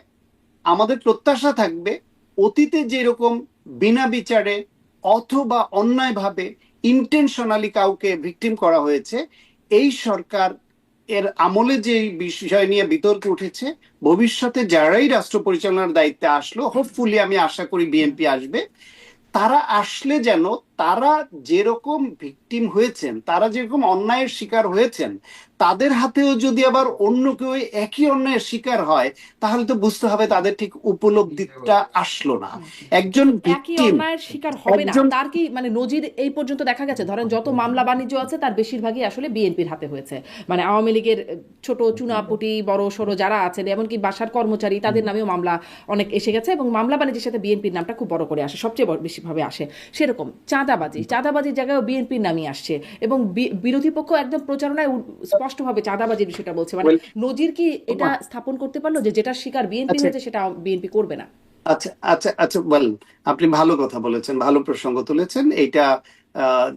আমাদের প্রত্যাশা থাকবে অতীতে যেরকম বিনা বিচারে অথবা অন্যায়ভাবে ইন্টেনশনালি কাউকে ভিকটিম করা হয়েছে, এই সরকার এর আমলে যে বিষয় নিয়ে বিতর্ক উঠেছে, ভবিষ্যতে যারাই রাষ্ট্র পরিচালনার দায়িত্বে আসলো, হোপফুলি আমি আশা করি বিএনপি আসবে, তারা আসলে যেন তারা যেরকম ভিকটিম হয়েছেন, তারা যেরকম অন্যায়ের শিকার হয়েছেন, তাদের হাতেও যদি আবার অন্য কেউ একই অন্যায়ের শিকার হয়, তাহলে তো বুঝতে হবে তাদের ঠিক উপলব্ধিটা আসলো না। একজন একই অন্যায়ের শিকার হবে না তার কি মানে নজির এই পর্যন্ত দেখা গেছে? ধরেন যত মামলা বাণিজ্য আছে তার বেশিরভাগই আসলে বিএনপির হাতে হয়েছে। মানে আওয়ামী লীগের ছোট চুনাপুটি বড় সড়ো যারা আছেন, এমনকি বাসার কর্মচারী, তাদের নামেও মামলা অনেক এসে গেছে এবং মামলা বাণিজ্যের সাথে বিএনপির নামটা খুব বড় করে আসে, সবচেয়ে বেশিভাবে আসে। সেরকম চাঁদাবাজির জায়গায় বিএনপির নামই আসছে এবং বিরোধী পক্ষ একদম প্রচারণায় স্পষ্টভাবে চাঁদাবাজির বিষয়টা বলছে। মানে নজির কি এটা স্থাপন করতে পারলো যে যেটা শিকার বিএনপি হয়েছে সেটা বিএনপি করবে না? আচ্ছা আচ্ছা আচ্ছা, বল, আপনি ভালো কথা বলেছেন, ভালো প্রসঙ্গ তুলেছেন। এটা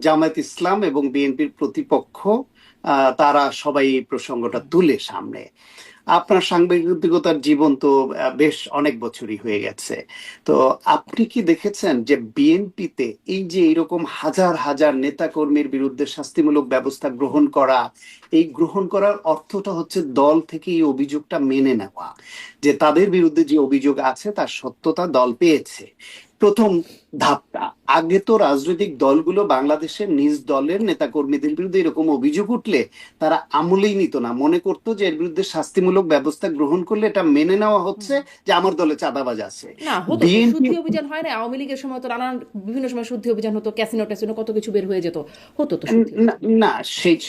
জামায়াত ইসলাম এবং বিএনপির প্রতিপক্ষ তারা সবাই এই প্রসঙ্গটা তুলে সামনে। আপনার সাংবাদিকতার জীবন তো বেশ অনেক বছরই হয়ে গেছে। তো আপনি কি দেখেছেন যে বিএনপিতে এই যে এরকম হাজার হাজার নেতাকর্মীর বিরুদ্ধে শাস্তিমূলক ব্যবস্থা গ্রহণ করা, এই গ্রহণ করার অর্থটা হচ্ছে দল থেকে এই অভিযোগটা মেনে নেওয়া, যে তাদের বিরুদ্ধে যে অভিযোগ আছে তার সত্যতা দল পেয়েছে। প্রথম ধাপটা। আগে তো রাজনৈতিক দলগুলো বাংলাদেশের নিজ দলের নেতাকর্মীদের বিরুদ্ধে এরকম অভিযোগ উঠলে তারা আমলেই নিত না, মনে করতো যে এর বিরুদ্ধে শাস্তিমূলক ব্যবস্থা গ্রহণ করলে এটা মেনে নেওয়া হচ্ছে যে আমার দলে চাঁদাবাজ আছে। না, হতো তো, বিএনপি শুদ্ধি অভিযান হয় না? আওয়ামী লীগের সময় তো নানান বিভিন্ন সময় শুদ্ধি অভিযান হতো, ক্যাসিনো ট্যাসিনো কত কিছু বের হয়ে যেত, হতো তো শুদ্ধি না, অভিযান। না,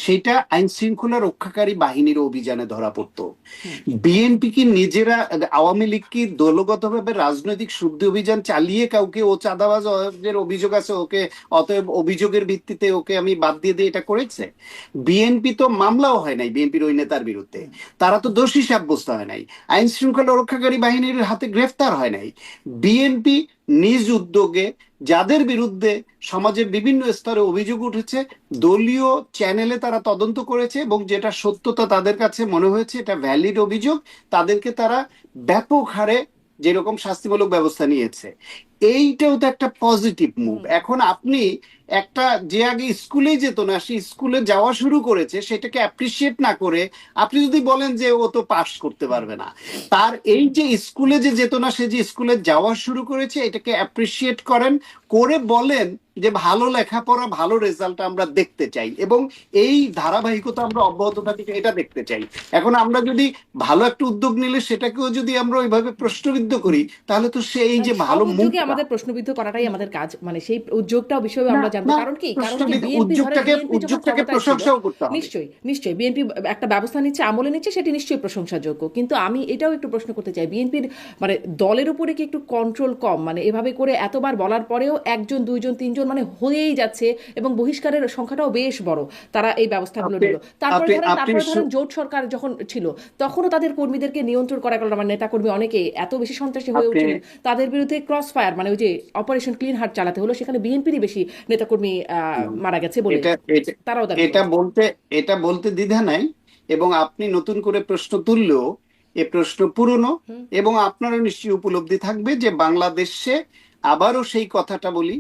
সেটা আইন শৃঙ্খলা রক্ষাকারী বাহিনীর অভিযানে ধরা পড়তো। হুম। বিএনপি কি নিজেরা, আওয়ামী লীগ কি দলগতভাবে রাজনৈতিক শুদ্ধি অভিযান চালিয়ে কাউকে ও চাঁদাবাজের অভিযোগ আছে ওকে, অতএব অভিযোগের ভিত্তিতে ওকে আমি বাদ দিয়ে দিয়ে এটা করেছে? বিএনপি তো মামলাও হয় নাই বিএনপির ওই নেতার বিরুদ্ধে, তারা তো দোষী সাব্যস্ত হয় নাই, আইন শৃঙ্খলা রক্ষাকারী বাহিনীর হাতে গ্রেফতার হয় নাই। বিএনপি নিজ উদ্যোগে যাদের বিরুদ্ধে সমাজের বিভিন্ন স্তরে অভিযোগ উঠেছে দলীয় চ্যানেলে তারা তদন্ত করেছে এবং যেটা সত্যতা তাদের কাছে মনে হয়েছে এটা ভ্যালিড অভিযোগ, তাদেরকে তারা ব্যাপক হারে যেরকম শাস্তিমূলক ব্যবস্থা নিয়েছে। এইটাও তো একটা পজিটিভ মুভ। এখন আপনি একটা যে আগে স্কুলেই যেত না সে স্কুলে যাওয়া শুরু করেছে সেটাকে অ্যাপ্রিসিয়েট না করে আপনি যদি বলেন যে ও তো পাস করতে পারবে না, তার এই যে স্কুলে যে যেত না সে যে স্কুলে যাওয়া শুরু করেছে এটাকে অ্যাপ্রিসিয়েট করেন, করে বলেন যে ভালো লেখাপড়া ভালো রেজাল্ট আমরা দেখতে চাই এবং এই ধারাবাহিকতা আমরা অব্যাহত থাকি এটা দেখতে চাই। এখন আমরা যদি ভালো একটা উদ্যোগ নিলে সেটাকেও যদি আমরা ওইভাবে প্রশ্নবিদ্ধ করি তাহলে তো সেই যে সব ভালো উদ্যোগে মুখটা, আমাদের প্রশ্নবিদ্ধ করাটাই আমাদের কাজ, মানে সেই উদ্যোগটাও বিষয়ে আমরা জানবো। না, কারণ কি প্রশ্নবিদ্ধ বিএনপি, ধরেন বিএনপি যখন উদ্যোগটাকে ক্ষমতায় ছিল, প্রশংসাও করতে হবে। নিশ্চয়ই নিশ্চয়ই বিএনপি একটা ব্যবস্থা নিচ্ছে, আমলে নিচ্ছে, সেটি নিশ্চয়ই প্রশংসাযোগ্য। কিন্তু আমি এটাও একটু প্রশ্ন করতে চাই, বিএনপির মানে দলের উপরে কি একটু কন্ট্রোল কম? মানে এভাবে করে এতবার বলার পরেও একজন দুইজন তিনজন মানে হয়েই যাচ্ছে এবং বহিষ্কারের সংখ্যাটাও বেশ বড়, তারা এই ব্যবস্থাগুলো আপনি নিল। তারপরে আপনি ধরেন আপনি জোট সরকার যখন ছিল তখনও তাদের কর্মীদেরকে নিয়ন্ত্রণ করা গেল, আমার নেতাকর্মী অনেকে এত বেশি সন্ত্রাসী হয়ে আপনি উঠছিলেন, তাদের বিরুদ্ধে ক্রস ফায়ার মানে ওই যে অপারেশন ক্লিন হার্ট চালাতে হলো, সেখানে বিএনপিরই বেশি নেতাকর্মী মারা গেছে বলে এটা এটা তারাও দাবি এটা করেছে। বলতে এটা বলতে দ্বিধা নাই। এবং আপনি নতুন করে প্রশ্ন তুললেও এ প্রশ্ন পুরনো হুম। এবং আপনারও নিশ্চয়ই উপলব্ধি থাকবে যে বাংলাদেশে, আবারও সেই কথাটা বলি,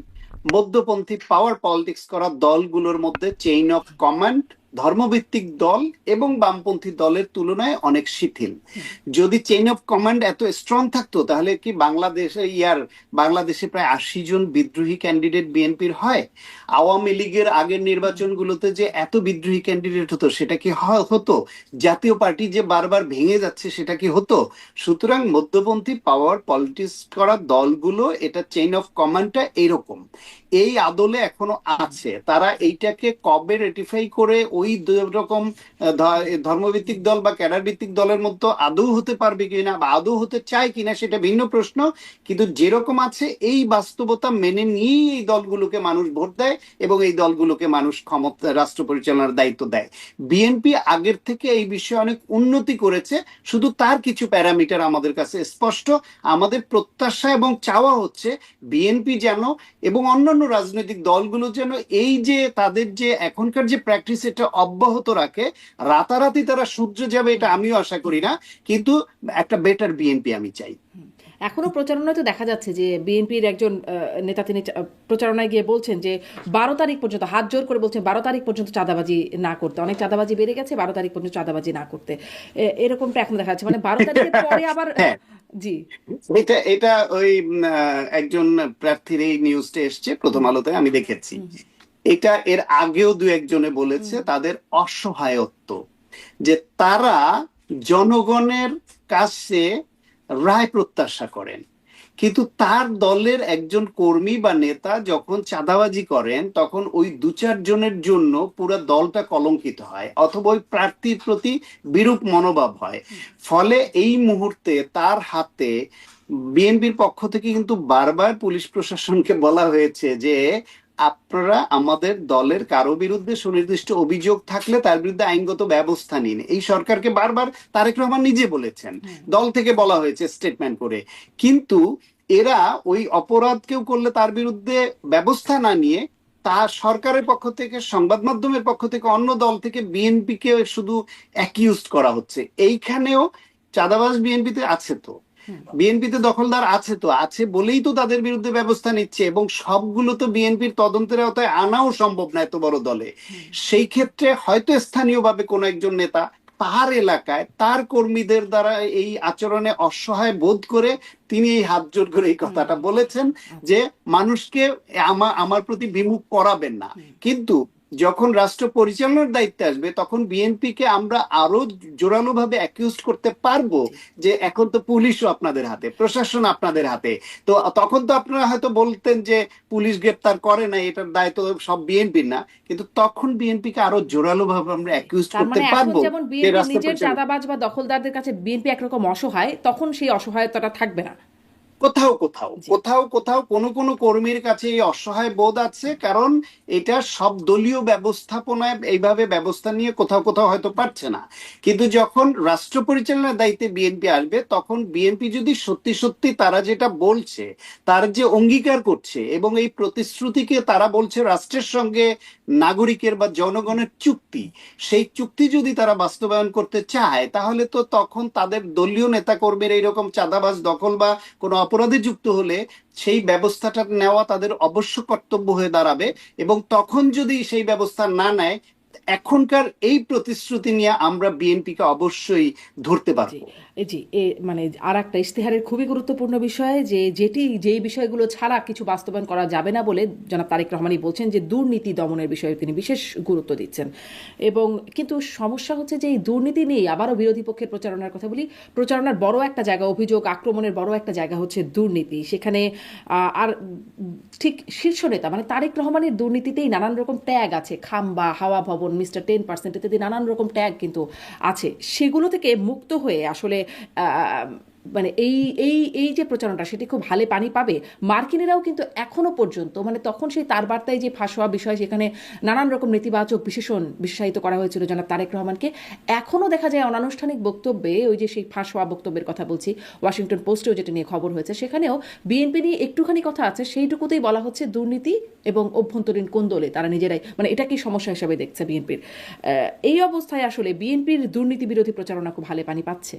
মধ্যপন্থী পাওয়ার পলিটিক্স করা দলগুলোর মধ্যে চেইন অফ কমান্ড ধর্মভিত্তিক দল এবং বামপন্থী দলের তুলনায় অনেক শিথিল। যদি চেইন অফ কমান্ড এত স্ট্রং থাকতো তাহলে কি বাংলাদেশে প্রায় 80 জন বিদ্রোহী ক্যান্ডিডেট বিএনপির হয়? আওয়ামী লীগের আগের নির্বাচনগুলোতে যে এত বিদ্রোহী ক্যান্ডিডেট হতো সেটা কি হতো? জাতীয় পার্টি যে বারবার ভেঙে যাচ্ছে সেটা কি হতো? সুতরাং মধ্যপন্থী পাওয়ার পলিটিক্স করা দলগুলো এটা চেইন অফ কমান্ডটা এরকম, এই আদলে এখনো আছে। তারা এইটাকে কবে রেটিফাই করে ওই রকম ধর্মভিত্তিক দল বা ক্যাডার ভিত্তিক দলের মধ্যে আদৌ হতে পারবে কিনা বা আদৌ হতে চায় কিনা সেটা ভিন্ন প্রশ্ন। কিন্তু যেরকম আছে এই বাস্তবতা মেনে নিয়েই এই দলগুলোকে মানুষ ভোট দেয় এবং এই দলগুলোকে মানুষ ক্ষমতা রাষ্ট্র পরিচালনার দায়িত্ব দেয়। বিএনপি আগের থেকে এই বিষয়ে অনেক উন্নতি করেছে, শুধু তার কিছু প্যারামিটার আমাদের কাছে স্পষ্ট। আমাদের প্রত্যাশা এবং চাওয়া হচ্ছে বিএনপি যেন এবং অন্যান্য রাজনৈতিক দলগুলো যেন এই যে তাদের যে এখনকার যে প্র্যাকটিস এটা অব্যাহত রাখে। রাতারাতি তারা সূর্য যাবে এটা আমিও আশা করি না, কিন্তু একটা বেটার বিএনপি আমি চাই। এখনো প্রচারণায় তো দেখা যাচ্ছে যে বিএনপির একজন নেতা তিনি প্রচারণায় গিয়ে বলছেন যে 12 তারিখ পর্যন্ত, হাত জোর করে বলছেন 12 তারিখ পর্যন্ত চাঁদাবাজি না করতে, অনেক চাঁদাবাজি বেড়ে গেছে, 12 তারিখ পর্যন্ত চাঁদাবাজি না করতে, এরকমটা এখন দেখা যাচ্ছে, মানে 12 তারিখের পরে আবার হ্যাঁ, জি। এটা ওই একজন প্রার্থীর এই নিউজটা এসছে প্রথম আলোতে, আমি দেখেছি। এটা এর আগেও দু একজনে বলেছে তাদের অসহায়ত্ব, যে তারা জনগণের কাছে রায় প্রত্যাশা করেন, কিন্তু তার দলের একজন কর্মী বা নেতা যখন চাঁদাবাজি করেন তখন ওই 2-4 জনের জন্য পুরো দলটা কলঙ্কিত হয় অথবা ওই প্রার্থীর প্রতি বিরূপ মনোভাব হয়। ফলে এই মুহূর্তে তার হাতে বিএনপির পক্ষ থেকে কিন্তু বারবার পুলিশ প্রশাসনকে বলা হয়েছে যে আপনারা আমাদের দলের কারো বিরুদ্ধে সুনির্দিষ্ট অভিযোগ থাকলে তার বিরুদ্ধে আইনগত ব্যবস্থা নিন। এই সরকারকে বারবার তারেক রহমান নিজে বলেছেন, দল থেকে বলা হয়েছে স্টেটমেন্ট করে। কিন্তু এরা ওই অপরাধ কেউ করলে তার বিরুদ্ধে ব্যবস্থা না নিয়ে তার সরকারের পক্ষ থেকে, সংবাদ মাধ্যমের পক্ষ থেকে, অন্য দল থেকে বিএনপি কে শুধু অ্যাকিউজড করা হচ্ছে। এইখানেও চাঁদাবাজ বিএনপিতে আছে তো, বিএনপিতে দখলদার আছে তো, আছে বলেই তো তাদের বিরুদ্ধে ব্যবস্থা নিচ্ছে, এবং সবগুলো তো বিএনপির তদন্তের আওতায় আনাও সম্ভব না এত বড় দলে। সেই ক্ষেত্রে হয়তো স্থানীয়ভাবে কোনো একজন নেতা তার এলাকায় তার কর্মীদের দ্বারা এই আচরণে অসহায় বোধ করে তিনি এই হাত জোর করে এই কথাটা বলেছেন যে মানুষকে আমার প্রতি বিমুখ করাবেন না। কিন্তু যখন রাষ্ট্র পরিচালনার দায়িত্বে আসবে তখন বিএনপিকে আমরা আরো জোরালো ভাবে অ্যাকিউজ করতে পারবো যে এখন তো পুলিশও আপনাদের হাতে, প্রশাসন আপনাদের হাতে। তো তখন তো আপনারা হয়তো বলতেন যে পুলিশ গ্রেপ্তার করে না, এটার দায় তো সব বিএনপির না, কিন্তু তখন বিএনপিকে আরো জোরালো ভাবে আমরা অ্যাকিউজ তার করতে মানে এখন পারবো যেমন যে বিএনপি রাষ্ট্র নিজের পরিচালনা। চাঁদাবাজ বা দখলদারদের কাছে বিএনপি একরকম অসহায়, তখন সেই অসহায়তাটা থাকবে না। কোথাও কোথাও জি। কোথাও কোথাও কোনো কোনো কর্মীর কাছে এই অসহায় বোধ আছে, কারণ এটা সব দলীয় ব্যবস্থাপনায় এইভাবে ব্যবস্থা নিয়ে কোথাও কোথাও হয়তো পারছে না। কিন্তু যখন রাষ্ট্র পরিচালনার দায়িত্বে বিএনপি আসবে তখন বিএনপি যদি সত্যি সত্যি তারা যেটা বলছে, তার যে অঙ্গীকার করছে এবং এই প্রতিশ্রুতিকে তারা বলছে রাষ্ট্রের সঙ্গে নাগরিকের বা জনগণের চুক্তি, সেই চুক্তি যদি তারা বাস্তবায়ন করতে চায় তাহলে তো তখন তাদের দলীয় নেতাকর্মীর এইরকম চাঁদাবাজ দখল বা কোনো অপরাধে যুক্ত হলে সেই ব্যবস্থাটা নেওয়া তাদের অবশ্য কর্তব্য হয়ে দাঁড়াবে। এবং তখন যদি সেই ব্যবস্থা না নেয়, এখনকার এই প্রতিশ্রুতি নিয়ে আমরা বিএনপিকে অবশ্যই ধরতে জি পারবো। জি মানে আর একটা ইশতেহারের খুবই গুরুত্বপূর্ণ বিষয় যে যেই বিষয়গুলো ছাড়া কিছু বাস্তবায়ন করা যাবে না বলে জনাব তারেক রহমানই বলছেন যে দুর্নীতি দমনের বিষয়ে তিনি বিশেষ গুরুত্ব দিচ্ছেন। এবং কিন্তু সমস্যা হচ্ছে যে এই দুর্নীতি নিয়ে আবারও বিরোধী পক্ষের প্রচারণার কথা বলি, প্রচারণার বড় একটা জায়গা, অভিযোগ আক্রমণের বড় একটা জায়গা হচ্ছে দুর্নীতি। সেখানে আর ঠিক শীর্ষ নেতা মানে তারেক রহমানের দুর্নীতিতেই নানান রকম ট্যাগ আছে, খাম্বা, হাওয়া ভবন, মিস্টার 10% ইত্যাদি নানান রকম ট্যাগ কিন্তু আছে। সেগুলো থেকে মুক্ত হয়ে আসলে মানে এই এই এই যে প্রচারণাটা সেটি খুব ভালো পানি পাবে। মার্কিনেরাও কিন্তু এখনো পর্যন্ত মানে তখন সেই তার বার্তায় যে ফাঁস হওয়া বিষয়, সেখানে নানান রকম নেতিবাচক বিশেষায়িত করা হয়েছিল জনাব তারেক রহমানকে। এখনো দেখা যায় অনানুষ্ঠানিক বক্তব্যে ওই যে সেই ফাঁস হওয়া বক্তব্যের কথা বলছি, ওয়াশিংটন পোস্টেও যেটা নিয়ে খবর হয়েছে, সেখানেও বিএনপি নিয়ে একটুখানি কথা আছে, সেইটুকুতেই বলা হচ্ছে দুর্নীতি এবং অভ্যন্তরীণ কোন্দলে তারা নিজেরাই মানে এটা কি সমস্যা হিসাবে দেখছে বিএনপির। এই অবস্থায় আসলে বিএনপির দুর্নীতি বিরোধী প্রচারণা খুব ভালো পানি পাচ্ছে।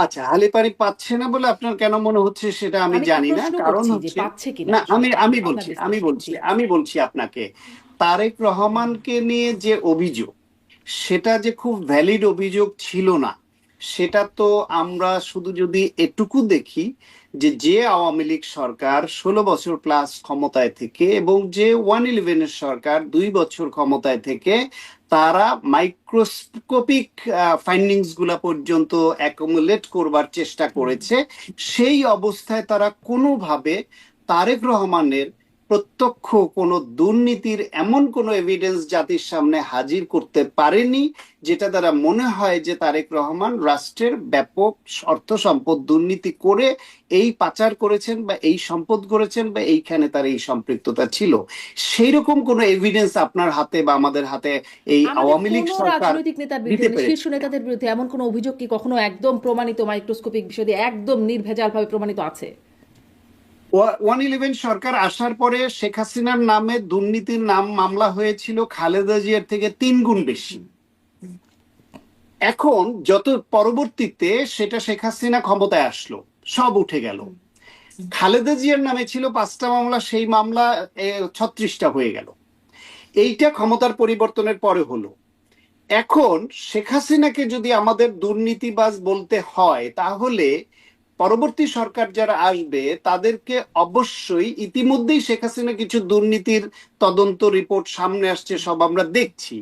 আচ্ছা, হালে পানি পাচ্ছে না বলে আপনার কেন মনে হচ্ছে সেটা আমি আমি জানি না। প্রশ্ন কারণ করছি যে হচ্ছে পাচ্ছে কিনা না, আসলে আমি আমি আপনার বলছি আমি বিশ্লেষণ। বলছি জি আমি বলছি আপনাকে, তারেক রহমানকে নিয়ে যে অভিযোগ, সেটা যে খুব ভ্যালিড অভিযোগ ছিল না, সেটা তো আমরা শুধু যদি এটুকু দেখি যে আওয়ামী লীগ সরকার 16 বছর প্লাস ক্ষমতায় থেকে এবং যে 111 সরকার 2 বছর ক্ষমতায় থেকে তারা মাইক্রোস্কোপিক ফাইন্ডিংস গুলা পর্যন্ত অ্যাকুমুলেট করবার চেষ্টা করেছে, সেই অবস্থায় তারা কোনোভাবে তারেক রহমানের প্রত্যক্ষ কোনো দুর্নীতির এমন কোনো এভিডেন্স জাতির সামনে হাজির করতে পারেনি যেটা দ্বারা মনে হয় যে তারেক রহমান রাষ্ট্রের ব্যাপক অর্থ সম্পদ দুর্নীতি করে এই পাচার করেছেন বা এই সম্পদ করেছেন বা এইখানে তার এই সম্পৃক্ততা ছিল। সেই রকম কোনো এভিডেন্স আপনার হাতে বা আমাদের হাতে এই আমাদের আওয়ামী লীগ কোনো সরকার রাজনৈতিক নেতার বিরুদ্ধে দিতে মানে পেরেছে শীর্ষ নেতাদের বিরুদ্ধে এমন কোনো অভিযোগ কি কখনো একদম প্রমাণিত মাইক্রোস্কোপিক বিষয় দিয়ে একদম নির্ভেজাল ভাবে প্রমাণিত আছে? 111 সরকার আসার পরে শেখ হাসিনার নামে দুর্নীতির নাম মামলা হয়েছিল খালেদা জিয়ার থেকে 3 গুণ বেশি। এখন যত পরবর্তীতে সেটা শেখ হাসিনা ক্ষমতায় আসলো, সব উঠে গেল। খালেদা জিয়ার নামে ছিল 5টা মামলা, সেই মামলা 36টা হয়ে গেল। এইটা ক্ষমতার পরিবর্তনের পরে হলো। এখন শেখ হাসিনাকে যদি আমাদের দুর্নীতিবাজ বলতে হয় তাহলে পরবর্তী সরকার যারা আসবে তাদেরকে অবশ্যই, ইতিমধ্যেই শেখ হাসিনা কিছু দুর্নীতির তদন্ত রিপোর্ট সামনে আসছে, সব আমরা দেখছি,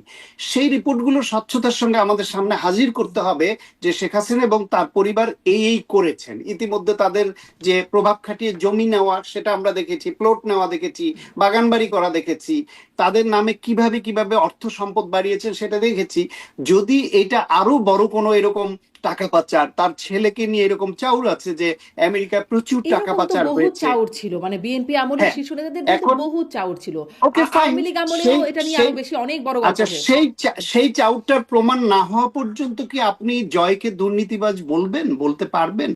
সেই রিপোর্টগুলো স্বচ্ছতার সঙ্গে আমাদের সামনে হাজির করতে হবে যে শেখ হাসিনা এবং তার পরিবার এই করেছেন। ইতিমধ্যে তাদের যে প্রভাব খাটিয়ে জমি নেওয়া সেটা আমরা দেখেছি, প্লট নেওয়া দেখেছি, বাগানবাড়ি করা দেখেছি, তাদের নামে কিভাবে কিভাবে অর্থ সম্পদ বাড়িয়েছেন সেটা দেখেছি। যদি এটা আরো বড় কোনো এরকম টাকা পাচার, তার ছেলেকে নিয়ে এরকম চাউর আছে যে আমেরিকায় প্রচুর টাকা এরকম তো পাচার বহু হয়েছে। চাউর ছিল, মানে বিএনপি আমলে হ্যাঁ, শীর্ষ নেতাদের বিরুদ্ধে এখন বহু চাউর ছিল। ওকে ফাইন, আওয়ামী লীগ আমলেও সেই এটা নিয়ে সেই আরো বেশি অনেক বড় গল্প আচ্ছা, হয়েছে। সেই চাউরটার প্রমাণ না হওয়া পর্যন্ত কি আপনি জয়কে দুর্নীতিবাজ বলবেন, বলতে পারবেন?